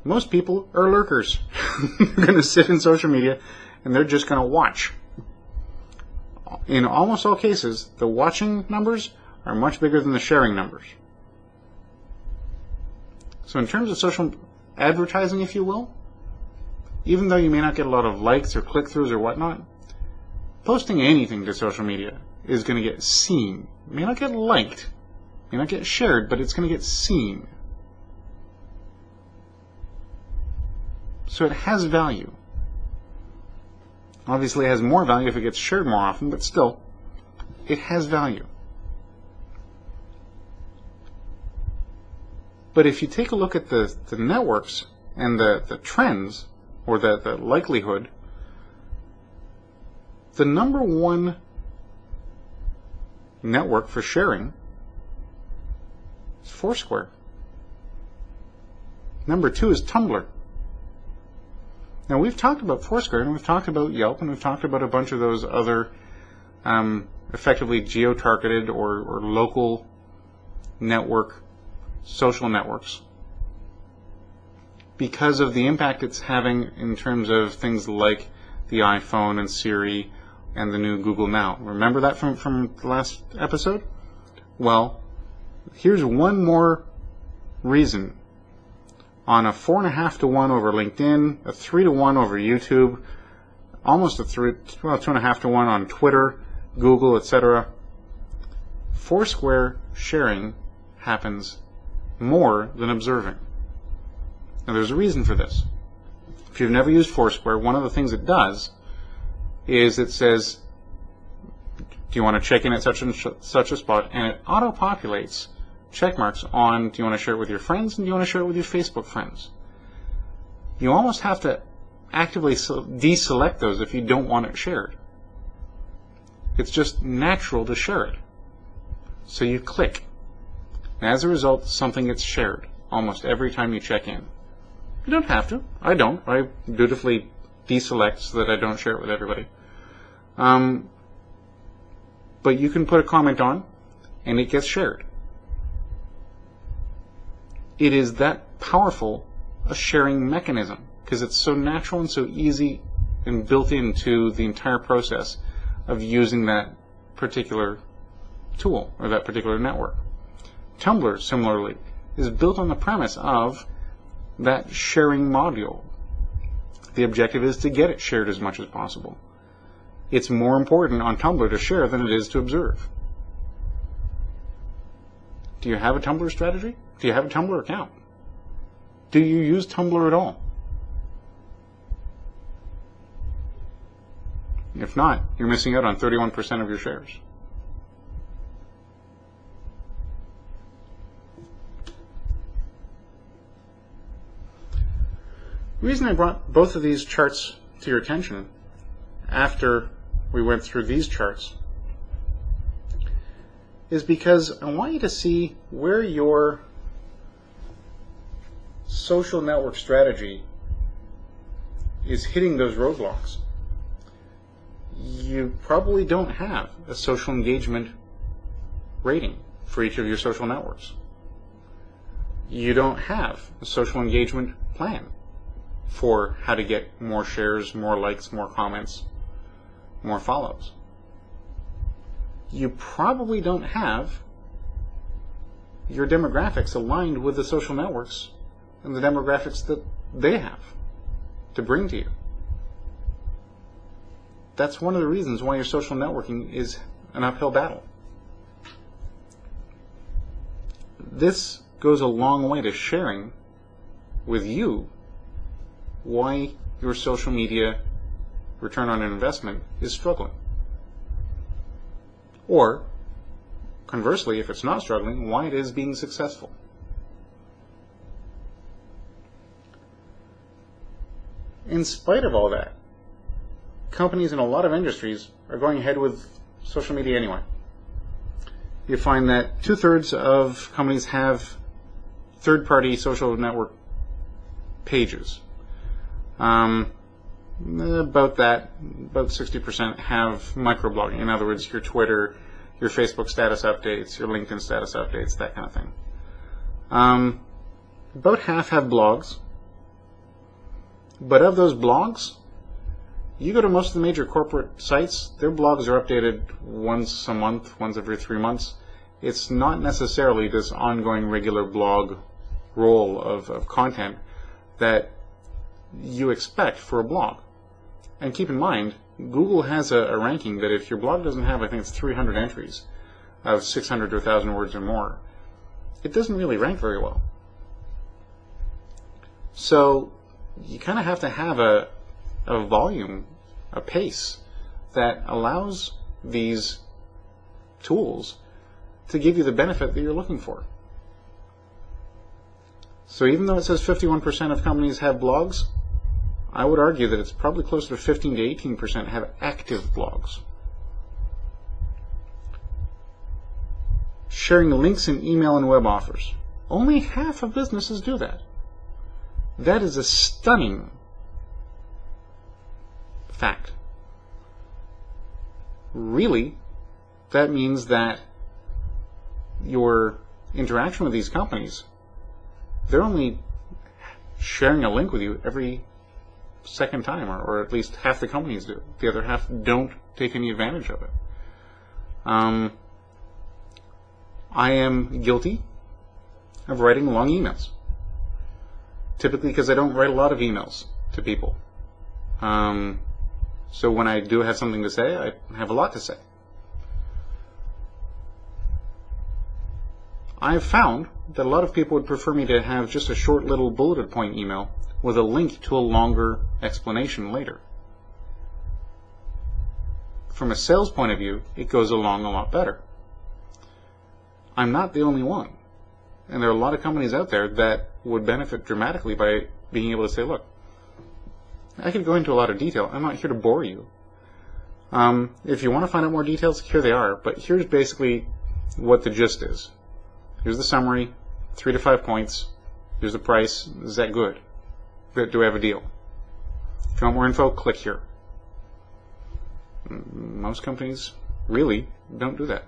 B: most people are lurkers. They're going to sit in social media and they're just going to watch. In almost all cases, the watching numbers are much bigger than the sharing numbers. So in terms of social advertising, if you will, even though you may not get a lot of likes or click-throughs or whatnot, posting anything to social media is going to get seen. It may not get liked, may not get shared, but it's going to get seen. So it has value. Obviously it has more value if it gets shared more often, but still, it has value. But if you take a look at the networks and the trends, or the likelihood, the number one network for sharing is Foursquare. Number 2 is Tumblr. Now, we've talked about Foursquare, and we've talked about Yelp, and we've talked about a bunch of those other effectively geo-targeted or local network, social networks, because of the impact it's having in terms of things like the iPhone and Siri and the new Google Now. Remember that from the last episode? Well, here's one more reason. On a 4.5 to 1 over LinkedIn, a 3 to 1 over YouTube, almost a 2.5 to 1 on Twitter, Google, etc. Foursquare sharing happens more than observing. Now there's a reason for this. If you've never used Foursquare, one of the things it does is it says, do you want to check in at such and such a spot? And it auto-populates check marks on, do you want to share it with your friends, and do you want to share it with your Facebook friends? You almost have to actively deselect those if you don't want it shared. It's just natural to share it. So you click. And as a result, something gets shared almost every time you check in. You don't have to. I don't. I dutifully deselect so that I don't share it with everybody. But you can put a comment on, and it gets shared. It is that powerful a sharing mechanism because it's so natural and so easy and built into the entire process of using that particular tool or that particular network. Tumblr, similarly, is built on the premise of that sharing module. The objective is to get it shared as much as possible. It's more important on Tumblr to share than it is to observe. Do you have a Tumblr strategy? Do you have a Tumblr account? Do you use Tumblr at all? If not, you're missing out on 31% of your shares. The reason I brought both of these charts to your attention after we went through these charts is because I want you to see where your social network strategy is hitting those roadblocks. You probably don't have a social engagement rating for each of your social networks. You don't have a social engagement plan for how to get more shares, more likes, more comments, more follows. You probably don't have your demographics aligned with the social networks and the demographics that they have to bring to you. That's one of the reasons why your social networking is an uphill battle. This goes a long way to sharing with you why your social media return on investment is struggling. Or, conversely, if it's not struggling, why it is being successful. In spite of all that, companies in a lot of industries are going ahead with social media anyway. You find that 2/3 of companies have third-party social network pages. About 60% have microblogging. In other words, your Twitter, your Facebook status updates, your LinkedIn status updates, that kind of thing. About half have blogs. But of those blogs, you go to most of the major corporate sites, their blogs are updated once a month, once every 3 months. It's not necessarily this ongoing regular blog roll of content that you expect for a blog. And keep in mind, Google has a ranking that if your blog doesn't have, I think it's 300 entries of 600 to 1,000 words or more, it doesn't really rank very well. So you kind of have to have a volume, a pace that allows these tools to give you the benefit that you're looking for. So even though it says 51% of companies have blogs, I would argue that it's probably closer to 15 to 18% have active blogs. Sharing links in email and web offers. Only half of businesses do that. That is a stunning fact. Really, that means that your interaction with these companies, they're only sharing a link with you every second time, or at least half the companies do. The other half don't take any advantage of it. I am guilty of writing long emails, typically because I don't write a lot of emails to people. So when I do have something to say, I have a lot to say. I've found that a lot of people would prefer me to have just a short little bulleted point email with a link to a longer explanation later. From a sales point of view, it goes along a lot better. I'm not the only one. And there are a lot of companies out there that would benefit dramatically by being able to say, look, I could go into a lot of detail. I'm not here to bore you. If you want to find out more details, here they are. But here's basically what the gist is. Here's the summary, 3 to 5 points. Here's the price. Is that good? Do we have a deal? If you want more info, click here. Most companies really don't do that.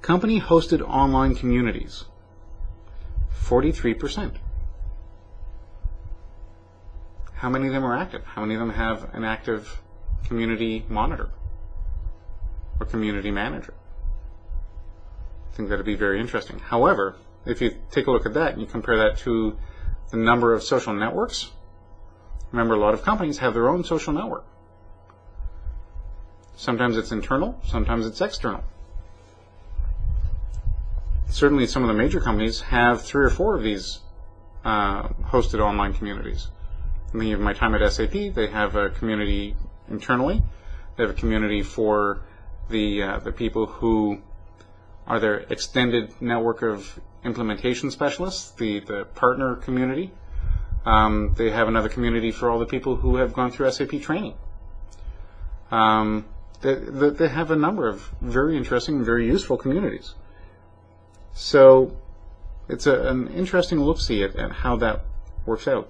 B: Company-hosted online communities, 43%. How many of them are active? How many of them have an active community monitor or community manager? I think that would be very interesting. However, if you take a look at that and you compare that to the number of social networks, remember a lot of companies have their own social network. Sometimes it's internal, sometimes it's external. Certainly some of the major companies have 3 or 4 of these hosted online communities. I'm thinking of my time at SAP, they have a community internally. They have a community for the people who are their extended network of implementation specialists, the partner community. They have another community for all the people who have gone through SAP training. They have a number of very interesting and very useful communities. So it's an interesting look-see at how that works out.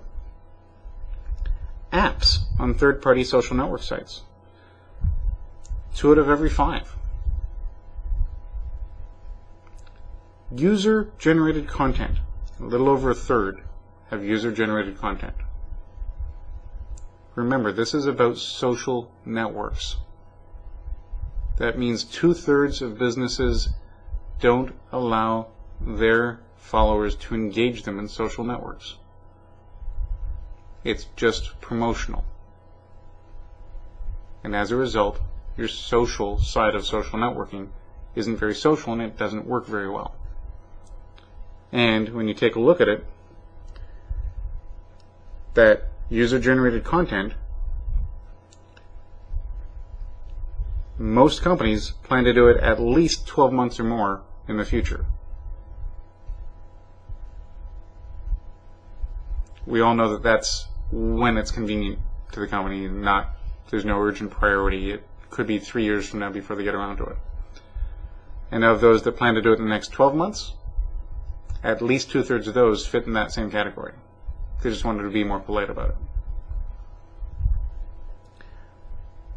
B: Apps on third-party social network sites. 2 out of every 5. User-generated content. A little over a third have user-generated content. Remember, this is about social networks. That means 2/3 of businesses don't allow their followers to engage them in social networks. It's just promotional. And as a result, your social side of social networking isn't very social and it doesn't work very well. And when you take a look at it, that user-generated content, most companies plan to do it at least 12 months or more in the future. We all know that that's when it's convenient to the company, there's no urgent priority. It could be 3 years from now before they get around to it. And of those that plan to do it in the next 12 months, at least 2/3 of those fit in that same category. They just wanted to be more polite about it.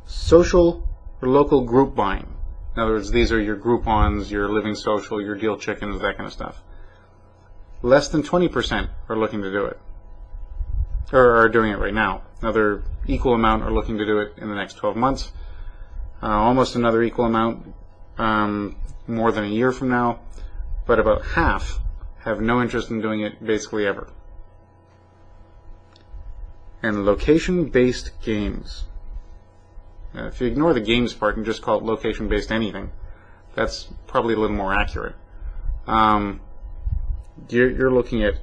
B: Social or local group buying. In other words, these are your Groupons, your Living Social, your Deal Chickens, that kind of stuff. Less than 20% are looking to do it, or are doing it right now. Another equal amount are looking to do it in the next 12 months. Almost another equal amount more than a year from now. But about half have no interest in doing it basically ever. And location-based games. Now, if you ignore the games part and just call it location-based anything, that's probably a little more accurate. You're looking at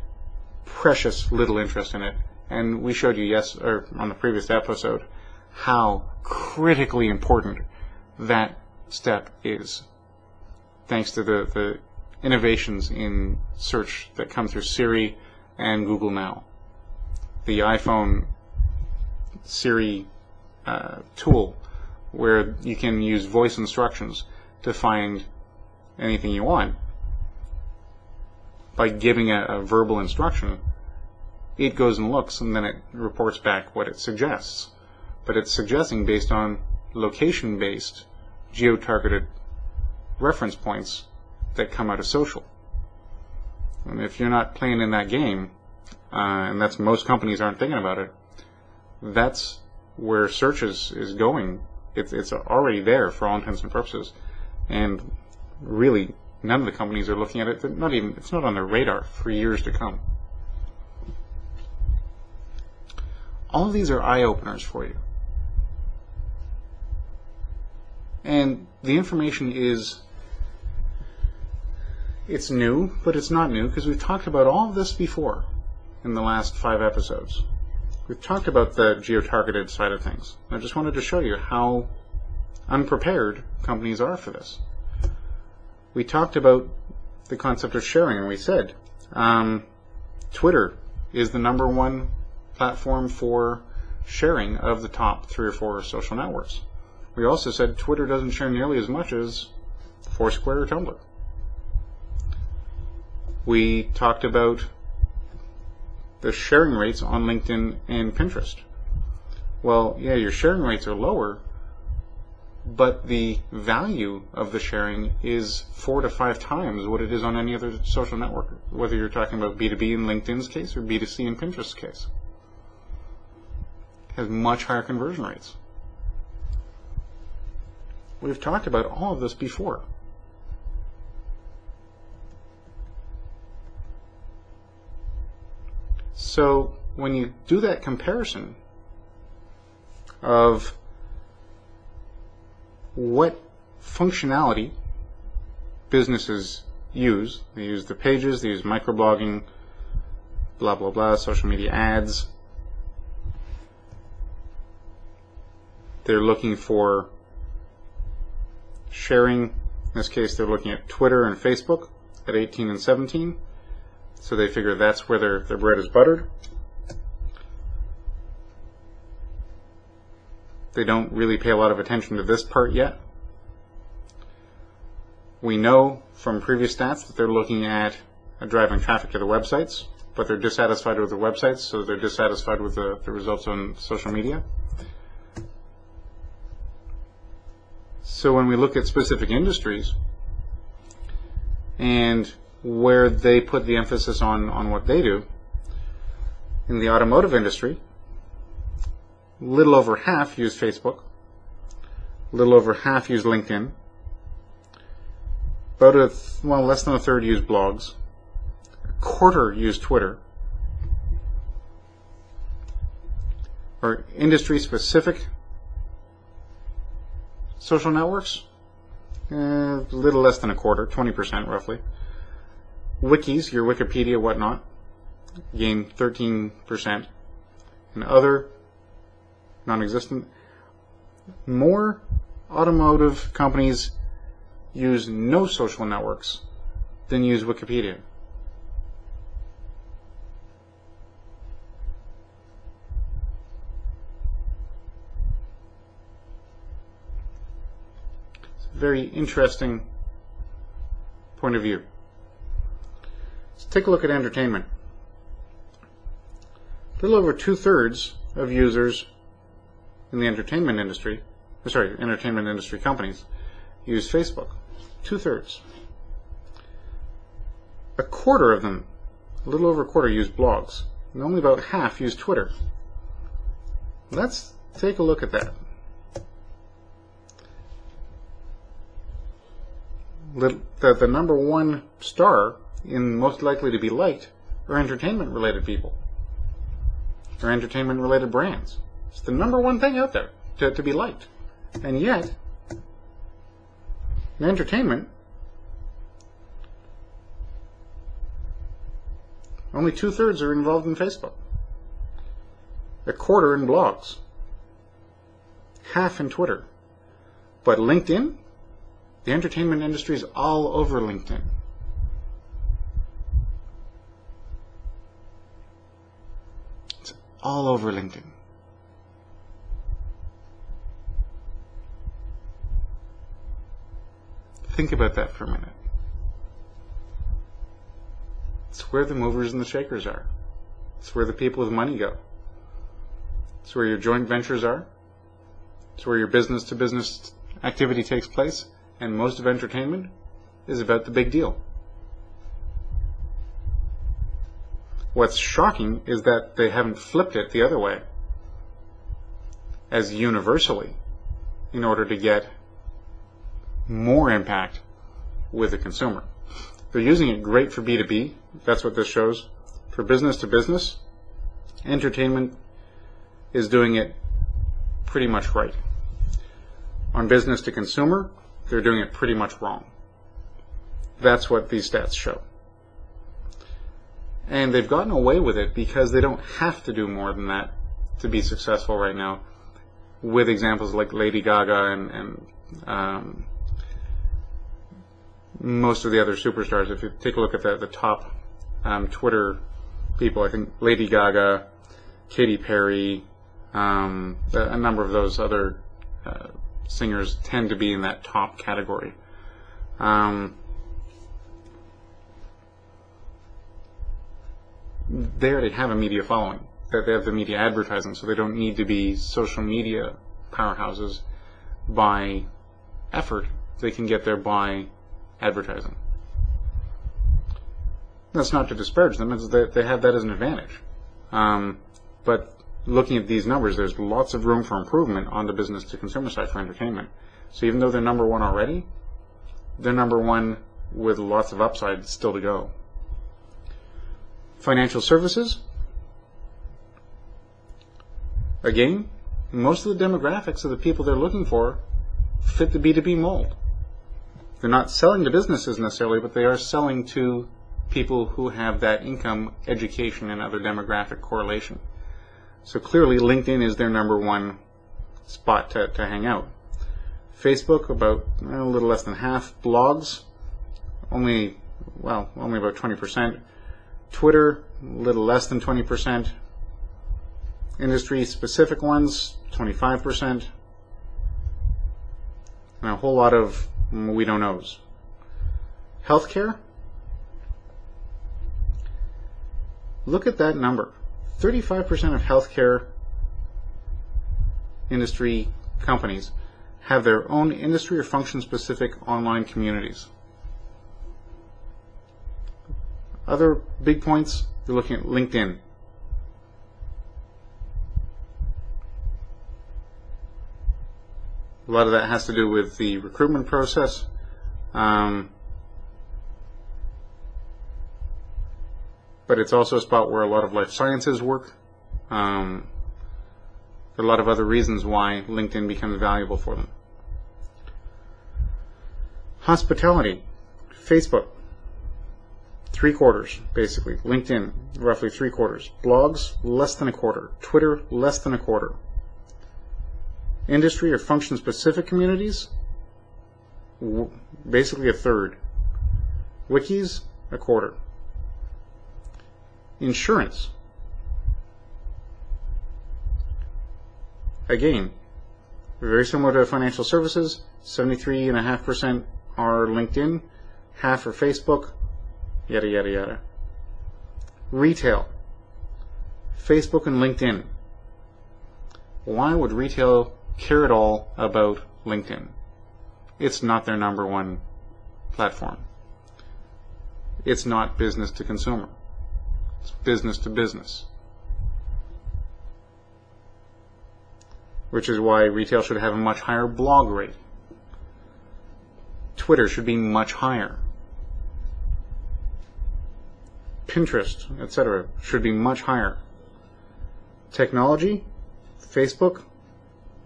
B: precious little interest in it. And we showed you on the previous episode how critically important that step is. Thanks to the innovations in search that come through Siri and Google Now. The iPhone Siri tool where you can use voice instructions to find anything you want. By giving a verbal instruction, it goes and looks and then it reports back what it suggests. But it's suggesting based on location-based, geo-targeted reference points that come out of social. And if you're not playing in that game, and that's most companies aren't thinking about it, that's where search is going. It's already there for all intents and purposes. And really, none of the companies are looking at it. It's not on their radar for years to come. All of these are eye-openers for you. And the information is it's new, but it's not new because we've talked about all of this before in the last 5 episodes. We've talked about the geo-targeted side of things. I just wanted to show you how unprepared companies are for this. We talked about the concept of sharing, and we said Twitter is the #1 platform for sharing of the top 3 or 4 social networks. We also said Twitter doesn't share nearly as much as Foursquare or Tumblr. We talked about the sharing rates on LinkedIn and Pinterest. Well, yeah, your sharing rates are lower, but the value of the sharing is 4 to 5 times what it is on any other social network, whether you're talking about B2B in LinkedIn's case or B2C in Pinterest's case. It has much higher conversion rates. We've talked about all of this before. So when you do that comparison of what functionality businesses use, they use the pages, they use microblogging, blah, blah, blah, social media ads. They're looking for sharing. In this case, they're looking at Twitter and Facebook at 18 and 17. So they figure that's where their bread is buttered. They don't really pay a lot of attention to this part yet. We know from previous stats that they're looking at driving traffic to the websites, but they're dissatisfied with the websites, so they're dissatisfied with the results on social media. So when we look at specific industries and where they put the emphasis on what they do, in the automotive industry, a little over half use Facebook, a little over half use LinkedIn, about less than a third use blogs, a quarter use Twitter. Or industry-specific social networks, a little less than a quarter, 20% roughly. Wikis, your Wikipedia, whatnot, gain 13%. And other, non-existent. More automotive companies use no social networks than use Wikipedia. It's a very interesting point of view. Let's take a look at entertainment. A little over 2/3 of users in the entertainment industry companies use Facebook. 2/3. A quarter of them, a little over a quarter, use blogs. And only about half use Twitter. Let's take a look at that. The #1 star in most likely to be liked are entertainment-related people or entertainment-related brands. It's the #1 thing out there to be liked. And yet, in entertainment, only 2/3 are involved in Facebook. A quarter in blogs. Half in Twitter. But LinkedIn, the entertainment industry is all over LinkedIn. It's all over LinkedIn. Think about that for a minute. It's where the movers and the shakers are. It's where the people with money go. It's where your joint ventures are. It's where your business-to-business activity takes place. And most of entertainment is about the big deal. What's shocking is that they haven't flipped it the other way as universally in order to get more impact with the consumer. They're using it great for B2B. That's what this shows. For business to business, entertainment is doing it pretty much right. On business to consumer, they're doing it pretty much wrong. That's what these stats show. And they've gotten away with it because they don't have to do more than that to be successful right now, with examples like Lady Gaga and most of the other superstars. If you take a look at the top Twitter people, I think Lady Gaga, Katy Perry, a number of those other singers tend to be in that top category. They already have a media following. That they have the media advertising, so they don't need to be social media powerhouses by effort. They can get there by advertising. That's not to disparage them, it's that they have that as an advantage. But looking at these numbers, there's lots of room for improvement on the business to consumer side for entertainment. So even though they're number one already, they're number one with lots of upside still to go. Financial services. Again, most of the demographics of the people they're looking for fit the B2B mold. They're not selling to businesses necessarily, but they are selling to people who have that income, education, and other demographic correlation. So clearly LinkedIn is their number one spot to hang out. Facebook, about a little less than half. Blogs, only about 20%. Twitter, a little less than 20%. Industry-specific ones, 25%. And a whole lot of we don't knows. Healthcare, look at that number. 35% of healthcare industry companies have their own industry or function-specific online communities. Other big points, you're looking at LinkedIn. A lot of that has to do with the recruitment process. But it's also a spot where a lot of life sciences work. There are a lot of other reasons why LinkedIn becomes valuable for them. Hospitality, Facebook, 3/4 basically. LinkedIn, roughly 3/4. Blogs, less than 1/4. Twitter, less than 1/4. Industry or function-specific communities, basically 1/3. Wikis, 1/4. Insurance, again, very similar to financial services. 73.5% are LinkedIn, half are Facebook, yada yada yada. Retail, Facebook and LinkedIn. Why would retail care at all about LinkedIn? It's not their number one platform. It's not business to consumer. It's business to business. Which is why retail should have a much higher blog rate. Twitter should be much higher. Pinterest, etc. should be much higher. Technology, Facebook,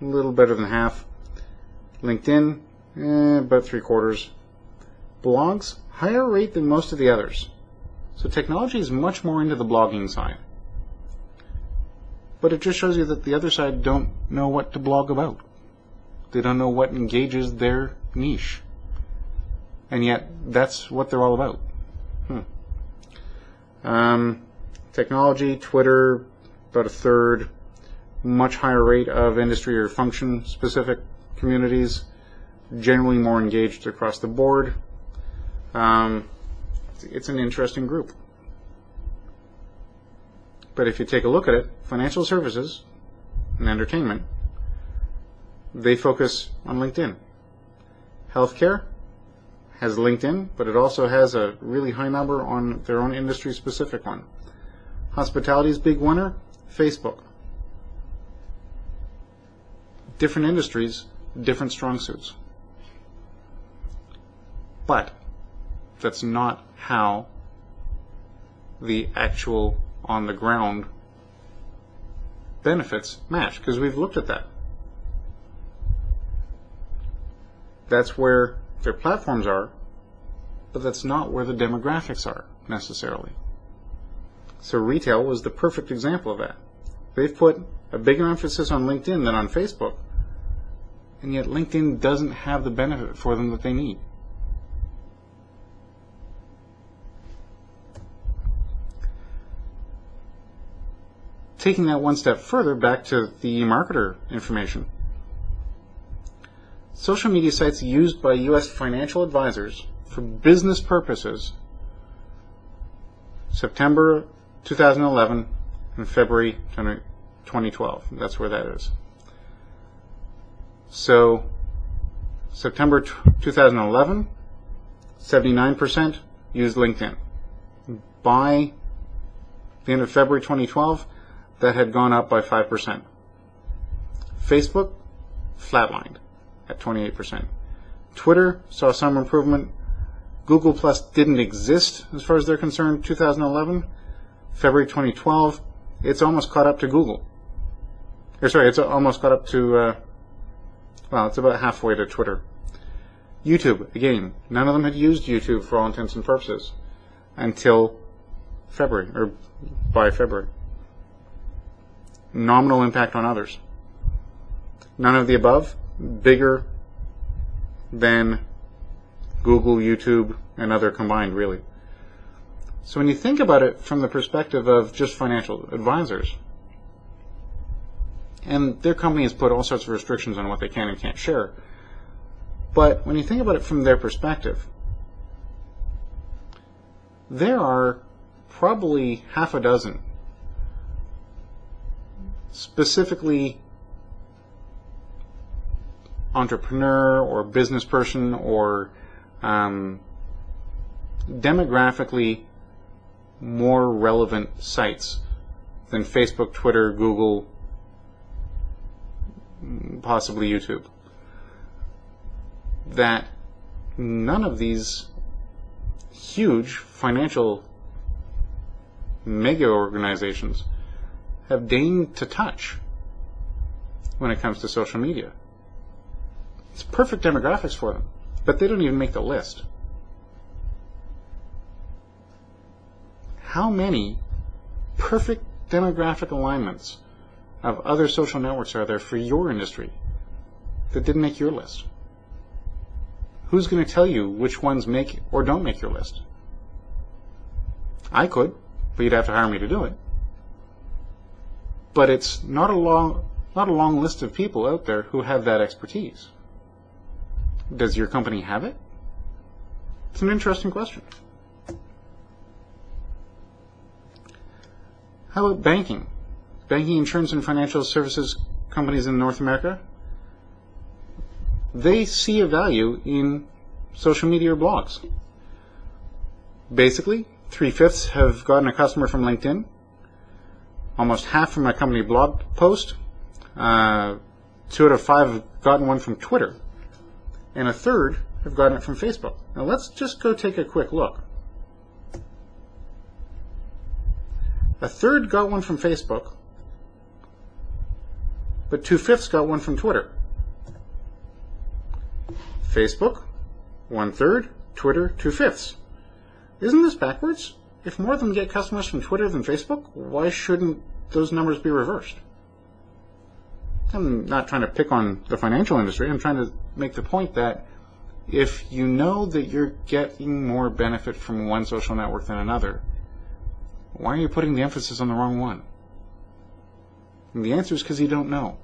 B: a little better than half. LinkedIn, about 3/4. Blogs, higher rate than most of the others. So technology is much more into the blogging side. But it just shows you that the other side don't know what to blog about. They don't know what engages their niche. And yet, that's what they're all about. Technology, Twitter, about 1/3. Much higher rate of industry or function-specific communities. Generally more engaged across the board. It's an interesting group. But if you take a look at it, financial services and entertainment, they focus on LinkedIn. Healthcare has LinkedIn, but it also has a really high number on their own industry-specific one. Hospitality's big winner, Facebook. Different industries, different strong suits. But that's not how the actual on-the-ground benefits match, because we've looked at that. That's where their platforms are, but that's not where the demographics are, necessarily. So retail was the perfect example of that. They've put a bigger emphasis on LinkedIn than on Facebook, and yet LinkedIn doesn't have the benefit for them that they need. Taking that one step further, back to the marketer information. Social media sites used by U.S. financial advisors for business purposes, September 2011 and February 2012. That's where that is. So, September 2011, 79% used LinkedIn. By the end of February 2012, that had gone up by 5%. Facebook flatlined at 28%. Twitter saw some improvement. Google Plus didn't exist as far as they're concerned 2011. February 2012, it's almost caught up to Google. It's almost caught up to, it's about halfway to Twitter. YouTube, again, none of them had used YouTube for all intents and purposes until February, or by February. Nominal impact on others. None of the above, bigger than Google, YouTube, and other combined, really. So when you think about it from the perspective of just financial advisors, and their company has put all sorts of restrictions on what they can and can't share, but when you think about it from their perspective, there are probably half a dozen specifically entrepreneur or business person or demographically more relevant sites than Facebook, Twitter, Google, possibly YouTube, that none of these huge financial mega organizations have deigned to touch when it comes to social media. It's perfect demographics for them, but they don't even make the list. How many perfect demographic alignments of other social networks are there for your industry that didn't make your list? Who's going to tell you which ones make or don't make your list? I could, but you'd have to hire me to do it. But it's not a long list of people out there who have that expertise. Does your company have it? It's an interesting question. How about banking? Banking, insurance, and financial services companies in North America, they see a value in social media or blogs. Basically, 3/5 have gotten a customer from LinkedIn, almost half from a company blog post, 2 out of 5 have gotten one from Twitter, and a third have gotten it from Facebook. Now let's just go take a quick look. A third got one from Facebook, but 2/5 got one from Twitter. Facebook, 1/3, Twitter, 2/5. Isn't this backwards? If more of them get customers from Twitter than Facebook, why shouldn't those numbers be reversed? I'm not trying to pick on the financial industry. I'm trying to make the point that if you know that you're getting more benefit from one social network than another, why are you putting the emphasis on the wrong one? And the answer is because you don't know.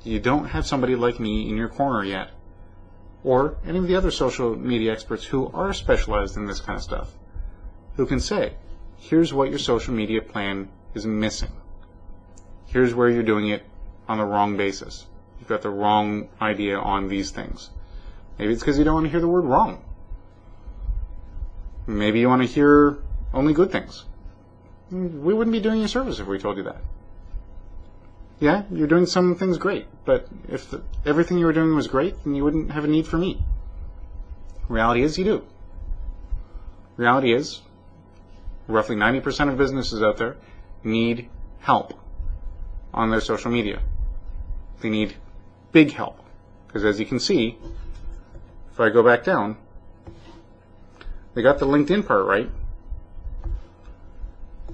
B: You don't have somebody like me in your corner yet, or any of the other social media experts who are specialized in this kind of stuff, who can say, here's what your social media plan is missing. Here's where you're doing it on the wrong basis. You've got the wrong idea on these things. Maybe it's because you don't want to hear the word wrong. Maybe you want to hear only good things. We wouldn't be doing you a service if we told you that. Yeah, you're doing some things great, but if everything you were doing was great, then you wouldn't have a need for me. Reality is you do. Reality is roughly 90% of businesses out there need help on their social media. They need big help. Because as you can see, if I go back down, They got the LinkedIn part right,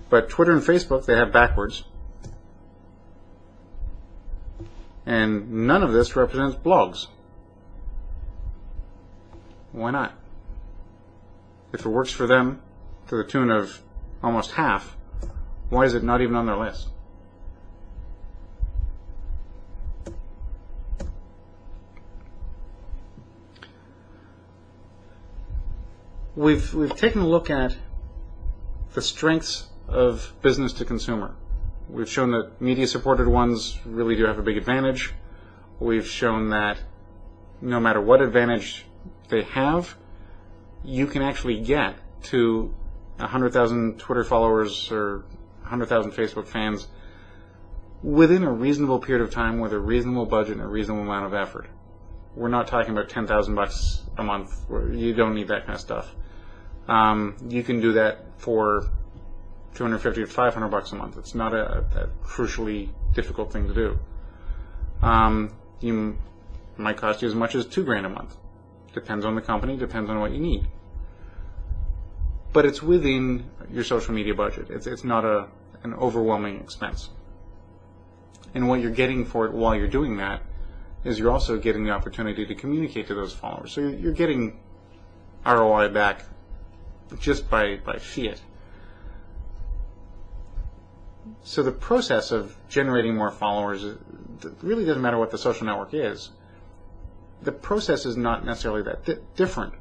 B: but Twitter and Facebook they have backwards. And none of this represents blogs. Why not? If it works for them to the tune of almost half, why is it not even on their list? We've taken a look at the strengths of business to consumer. We've shown that media-supported ones really do have a big advantage. We've shown that no matter what advantage they have, you can actually get to 100,000 Twitter followers or 100,000 Facebook fans within a reasonable period of time with a reasonable budget and a reasonable amount of effort. We're not talking about $10,000 a month. You don't need that kind of stuff. You can do that for $250 to $500 a month. It's not a crucially difficult thing to do. You might cost you as much as $2,000 a month. Depends on the company, depends on what you need. But it's within your social media budget. It's not an overwhelming expense. And what you're getting for it while you're doing that is you're also getting the opportunity to communicate to those followers. So you're getting ROI back just by fiat. So the process of generating more followers, it really doesn't matter what the social network is. The process is not necessarily that different,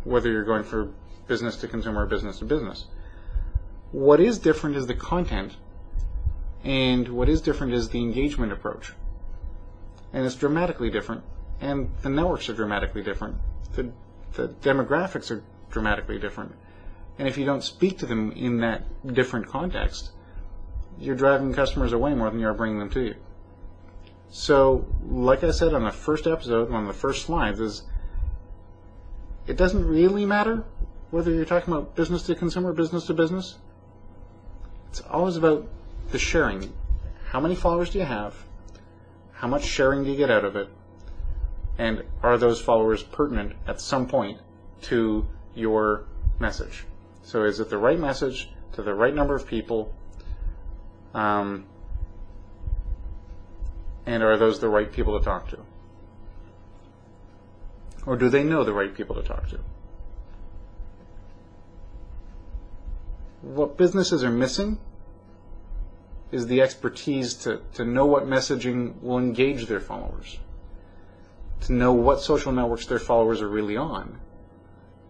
B: whether you're going for business to consumer or business to business. What is different is the content, and what is different is the engagement approach. And it's dramatically different, and the networks are dramatically different. The demographics are dramatically different. And if you don't speak to them in that different context, you're driving customers away more than you are bringing them to you. So, like I said on the first episode, one of the first slides, is it doesn't really matter whether you're talking about business to consumer, business to business. It's always about the sharing. How many followers do you have? How much sharing do you get out of it? And are those followers pertinent at some point to your message? So is it the right message to the right number of people? And are those the right people to talk to? Or do they know the right people to talk to? What businesses are missing is the expertise to know what messaging will engage their followers, to know what social networks their followers are really on,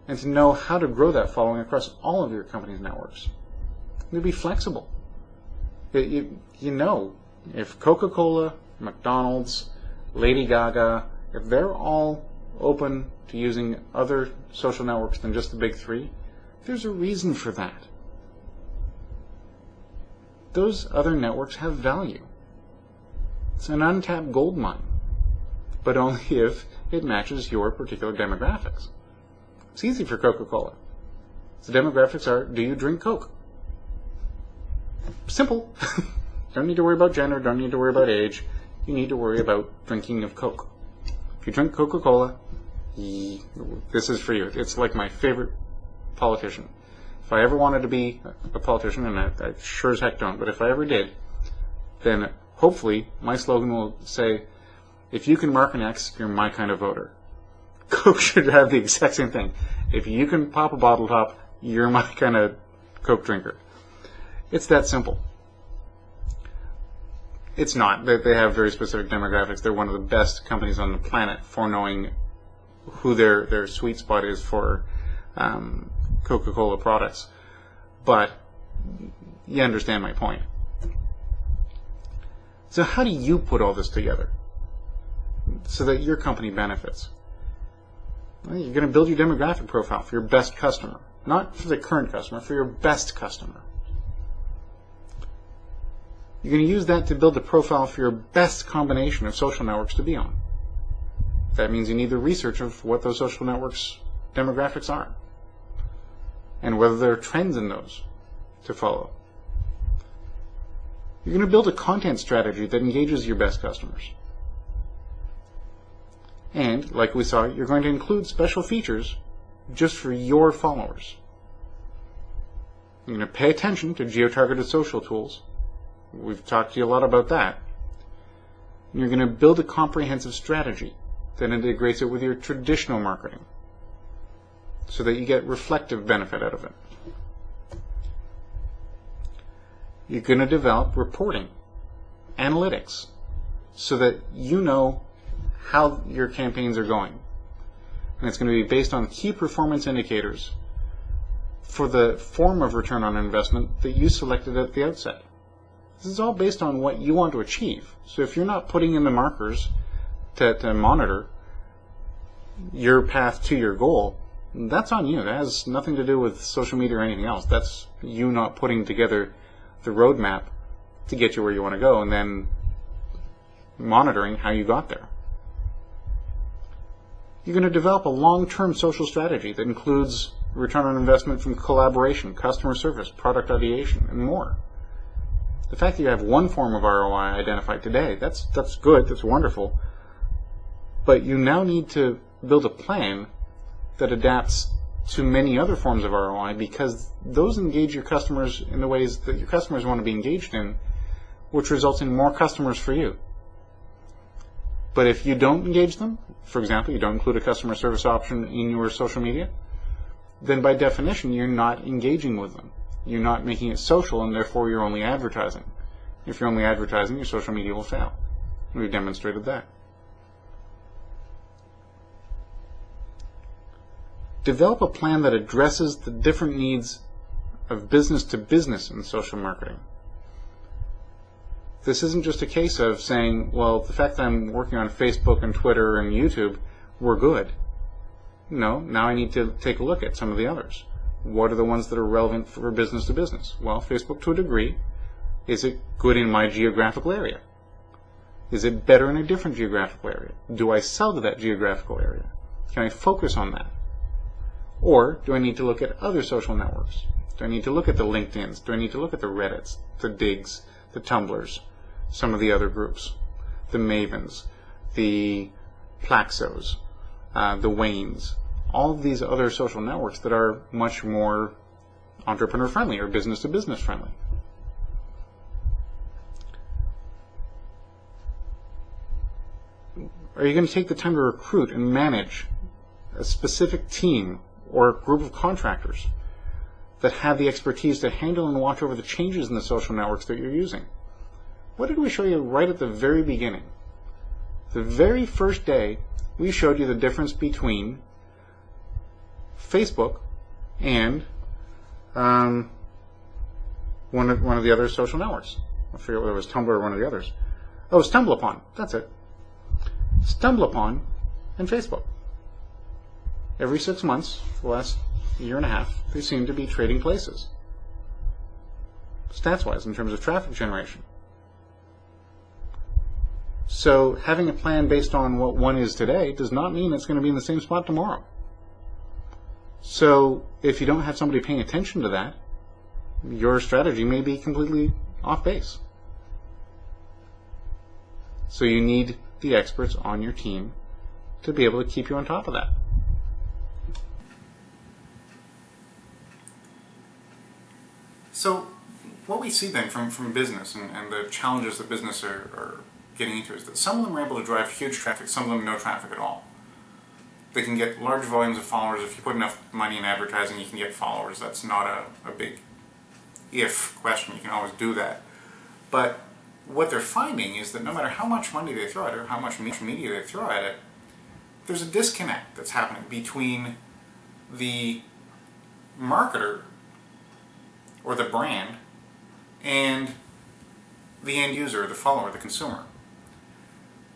B: and to know how to grow that following across all of your company's networks. To be flexible. You know, if Coca-Cola, McDonald's, Lady Gaga, if they're all open to using other social networks than just the big three, there's a reason for that. Those other networks have value. It's an untapped gold mine, but only if it matches your particular demographics. It's easy for Coca-Cola. The demographics are, do you drink Coke? Simple. Don't need to worry about gender, don't need to worry about age. You need to worry about drinking of Coke. If you drink Coca-Cola, this is for you. It's like my favorite politician. If I ever wanted to be a politician, and I sure as heck don't, but if I ever did, then hopefully my slogan will say, if you can mark an X, you're my kind of voter. Coke should have the exact same thing. If you can pop a bottle top, you're my kind of Coke drinker. It's that simple. It's not. They have very specific demographics. They're one of the best companies on the planet for knowing who their sweet spot is for Coca-Cola products. But you understand my point. So how do you put all this together so that your company benefits? Well, you're going to build your demographic profile for your best customer. Not for the current customer, for your best customer. You're going to use that to build a profile for your best combination of social networks to be on. That means you need the research of what those social networks demographics are and whether there are trends in those to follow. You're going to build a content strategy that engages your best customers. And, like we saw, you're going to include special features just for your followers. You're going to pay attention to geo-targeted social tools. We've talked to you a lot about that. You're going to build a comprehensive strategy that integrates it with your traditional marketing so that you get reflective benefit out of it. You're going to develop reporting, analytics, so that you know how your campaigns are going. And it's going to be based on key performance indicators for the form of return on investment that you selected at the outset. This is all based on what you want to achieve. So if you're not putting in the markers to monitor your path to your goal, that's on you. That has nothing to do with social media or anything else. That's you not putting together the roadmap to get you where you want to go and then monitoring how you got there. You're going to develop a long-term social strategy that includes return on investment from collaboration, customer service, product ideation, and more. The fact that you have one form of ROI identified today, that's good, that's wonderful. But you now need to build a plan that adapts to many other forms of ROI because those engage your customers in the ways that your customers want to be engaged in, which results in more customers for you. But if you don't engage them, for example, you don't include a customer service option in your social media, then by definition you're not engaging with them. You're not making it social, and therefore you're only advertising. If you're only advertising, your social media will fail. We've demonstrated that. Develop a plan that addresses the different needs of business to business in social marketing. This isn't just a case of saying, well, the fact that I'm working on Facebook and Twitter and YouTube, we're good. No, now I need to take a look at some of the others. What are the ones that are relevant for business to business? Well, Facebook to a degree. Is it good in my geographical area? Is it better in a different geographical area? Do I sell to that geographical area? Can I focus on that? Or do I need to look at other social networks? Do I need to look at the LinkedIns? Do I need to look at the Reddits, the Digs, the Tumblrs, some of the other groups, the Mavens, the Plaxos, the Waynes, all of these other social networks that are much more entrepreneur-friendly or business-to-business friendly? Are you going to take the time to recruit and manage a specific team or a group of contractors that have the expertise to handle and watch over the changes in the social networks that you're using? What did we show you right at the very beginning? The very first day, we showed you the difference between Facebook and one of the other social networks. I forget whether it was Tumblr or one of the others. Oh, it was StumbleUpon. That's it. StumbleUpon and Facebook. Every 6 months, for the last year and a half, they seem to be trading places, stats-wise, in terms of traffic generation. So having a plan based on what one is today does not mean it's going to be in the same spot tomorrow. So if you don't have somebody paying attention to that, your strategy may be completely off base. So you need the experts on your team to be able to keep you on top of that.
A: So what we see then from business and the challenges that business are getting into is that some of them are able to drive huge traffic, some of them no traffic at all. They can get large volumes of followers. If you put enough money in advertising, you can get followers. That's not a big if question. You can always do that. But what they're finding is that no matter how much money they throw at it or how much media they throw at it, there's a disconnect that's happening between the marketer or the brand and the end user, the follower, the consumer.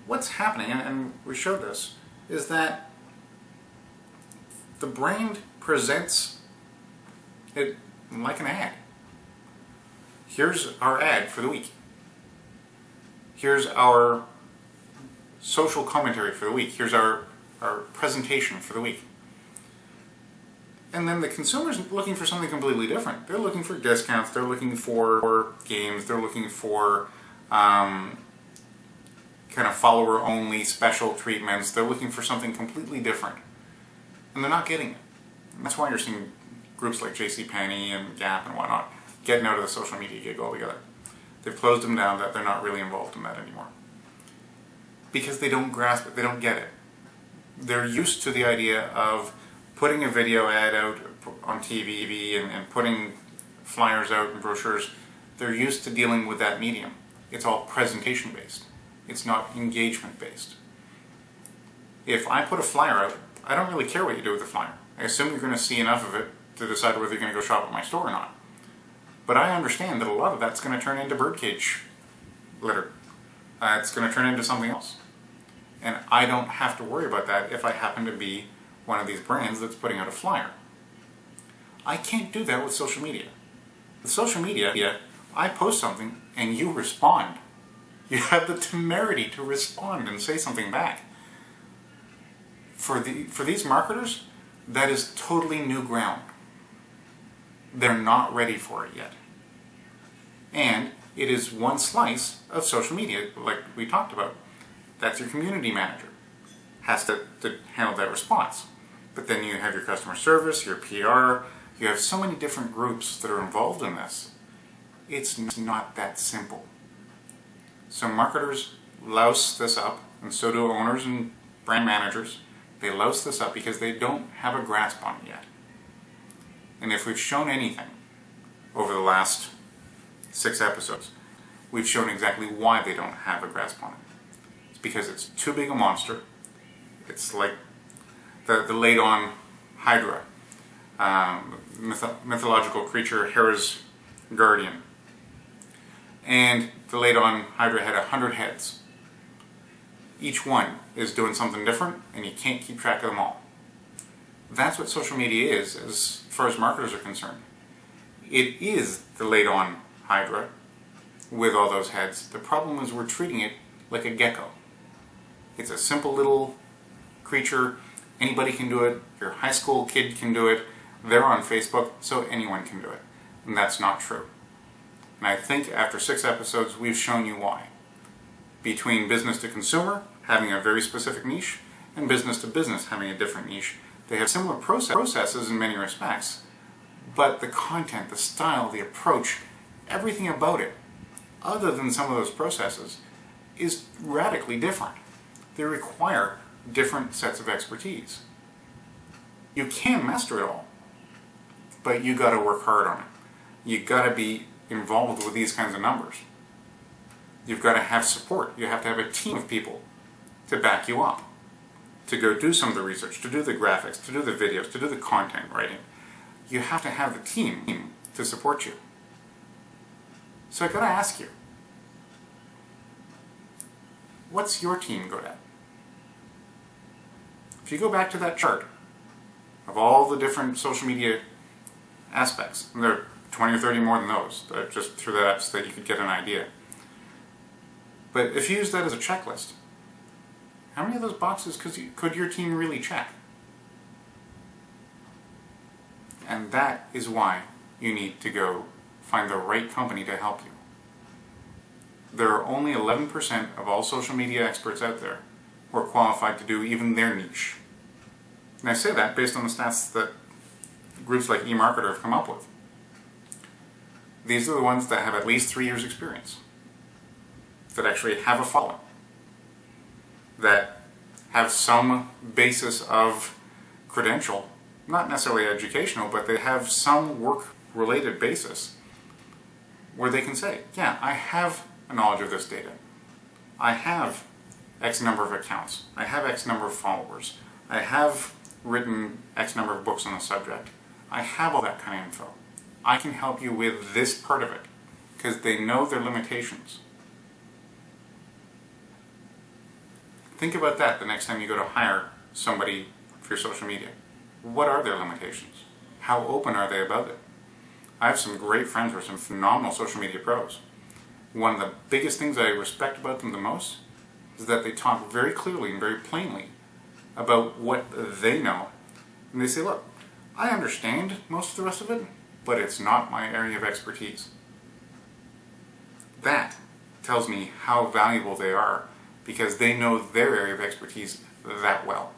A: What's happening, and we showed this, is that the brand presents it like an ad. Here's our ad for the week. Here's our social commentary for the week. Here's our presentation for the week. And then the consumer's looking for something completely different. They're looking for discounts, they're looking for games, they're looking for kind of follower-only special treatments. They're looking for something completely different. And they're not getting it. And that's why you're seeing groups like JCPenney and Gap and whatnot getting out of the social media gig altogether. They've closed them down, that they're not really involved in that anymore. Because they don't grasp it, they don't get it. They're used to the idea of putting a video ad out on TV and putting flyers out and brochures. They're used to dealing with that medium. It's all presentation based. It's not engagement based. If I put a flyer out, I don't really care what you do with the flyer. I assume you're going to see enough of it to decide whether you're going to go shop at my store or not. But I understand that a lot of that's going to turn into birdcage litter. It's going to turn into something else. And I don't have to worry about that if I happen to be one of these brands that's putting out a flyer. I can't do that with social media. With social media, I post something and you respond. You have the temerity to respond and say something back. For these marketers, that is totally new ground. They're not ready for it yet. And it is one slice of social media, like we talked about. That's your community manager. Has to handle that response. But then you have your customer service, your PR, you have so many different groups that are involved in this. It's not that simple. So marketers louse this up, and so do owners and brand managers. They louse this up because they don't have a grasp on it yet. And if we've shown anything over the last 6 episodes, we've shown exactly why they don't have a grasp on it. It's because it's too big a monster. It's like the laid-on Hydra, mythological creature, Hera's guardian. And the laid-on Hydra had 100 heads. Each one is doing something different, and you can't keep track of them all. That's what social media is, as far as marketers are concerned. It is the laid-on Hydra with all those heads. The problem is we're treating it like a gecko. It's a simple little creature. Anybody can do it. Your high school kid can do it. They're on Facebook, so anyone can do it. And that's not true. And I think after 6 episodes, we've shown you why. Between business to consumer, having a very specific niche, and business to business, having a different niche, they have similar processes in many respects, but the content, the style, the approach, everything about it, other than some of those processes, is radically different. They require different sets of expertise. You can master it all, but you got to work hard on it. You got to be involved with these kinds of numbers. You've got to have support. You have to have a team of people to back you up, to go do some of the research, to do the graphics, to do the videos, to do the content writing. You have to have the team to support you. So I've got to ask you, what's your team good at? If you go back to that chart of all the different social media aspects, and there are 20 or 30 more than those, I just threw that up so that you could get an idea. But if you use that as a checklist, how many of those boxes could your team really check? And that is why you need to go find the right company to help you. There are only 11% of all social media experts out there who are qualified to do even their niche. And I say that based on the stats that groups like eMarketer have come up with. These are the ones that have at least 3 years experience, that actually have a following, that have some basis of credential, not necessarily educational, but they have some work-related basis where they can say, yeah, I have a knowledge of this data. I have X number of accounts. I have X number of followers. I have written X number of books on the subject. I have all that kind of info. I can help you with this part of it, because they know their limitations. Think about that the next time you go to hire somebody for your social media. What are their limitations? How open are they about it? I have some great friends who are some phenomenal social media pros. One of the biggest things I respect about them the most is that they talk very clearly and very plainly about what they know. And they say, look, I understand most of the rest of it, but it's not my area of expertise. That tells me how valuable they are, because they know their area of expertise that well.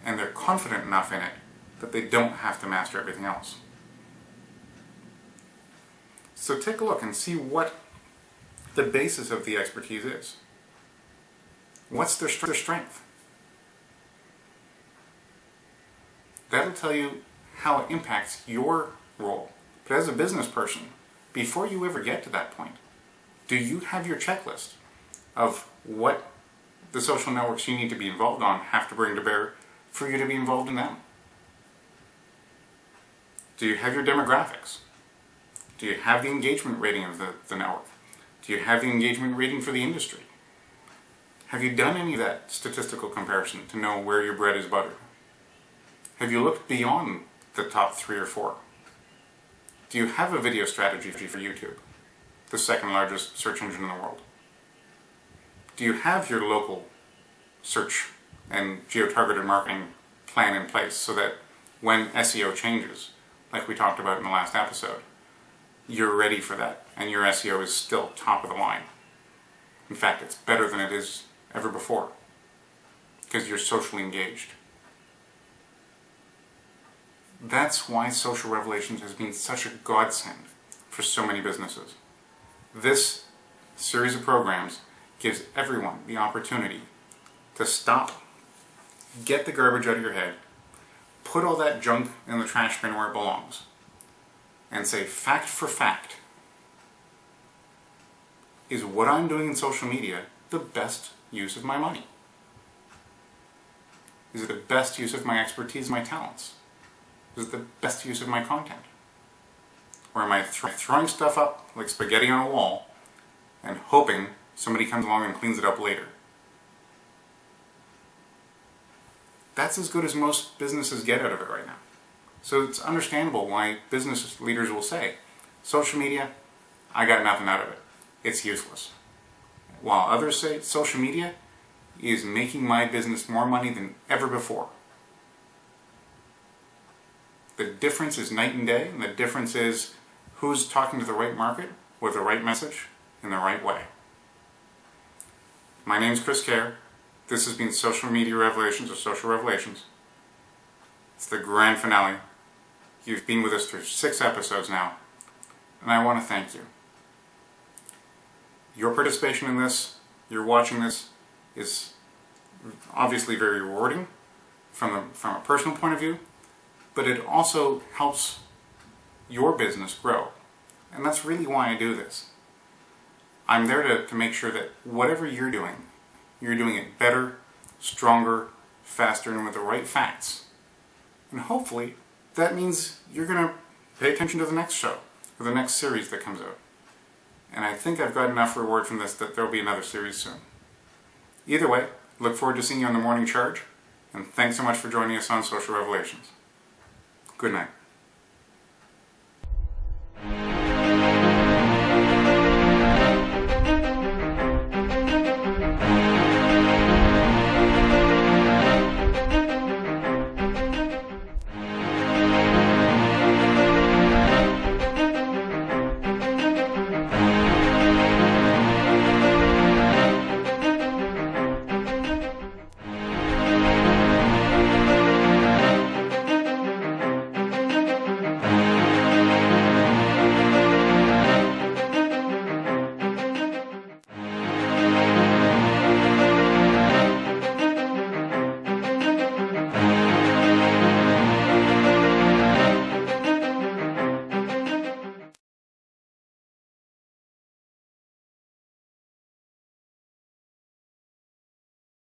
A: and they're confident enough in it that they don't have to master everything else. So take a look and see what the basis of the expertise is. What's their strength? That'll tell you how it impacts your role. But as a business person, before you ever get to that point, do you have your checklist of what the social networks you need to be involved on have to bring to bear for you to be involved in them? Do you have your demographics? Do you have the engagement rating of the network? Do you have the engagement rating for the industry? Have you done any of that statistical comparison to know where your bread is buttered? Have you looked beyond the top 3 or 4? Do you have a video strategy for YouTube, the second largest search engine in the world? Do you have your local search and geo-targeted marketing plan in place so that when SEO changes, like we talked about in the last episode, you're ready for that and your SEO is still top of the line? In fact, it's better than it is ever before because you're socially engaged. That's why Social Revelations has been such a godsend for so many businesses. This series of programs gives everyone the opportunity to stop, get the garbage out of your head, put all that junk in the trash bin where it belongs, and say, fact for fact, is what I'm doing in social media the best use of my money? Is it the best use of my expertise, my talents? Is it the best use of my content? Or am I throwing stuff up like spaghetti on a wall and hoping somebody comes along and cleans it up later? That's as good as most businesses get out of it right now. So it's understandable why business leaders will say, social media, I got nothing out of it. It's useless. While others say social media is making my business more money than ever before. The difference is night and day, and the difference is who's talking to the right market with the right message in the right way. My name is Chris Kerr. This has been Social Media Revelations or Social Revelations. It's the grand finale. You've been with us through 6 episodes now, and I want to thank you. Your participation in this, your watching this, is obviously very rewarding from a personal point of view, but it also helps your business grow. And that's really why I do this. I'm there to make sure that whatever you're doing it better, stronger, faster, and with the right facts. And hopefully, that means you're going to pay attention to the next show, or the next series that comes out. And I think I've got enough reward from this that there'll be another series soon. Either way, look forward to seeing you on the Morning Charge, and thanks so much for joining us on Social Revelations. Good night.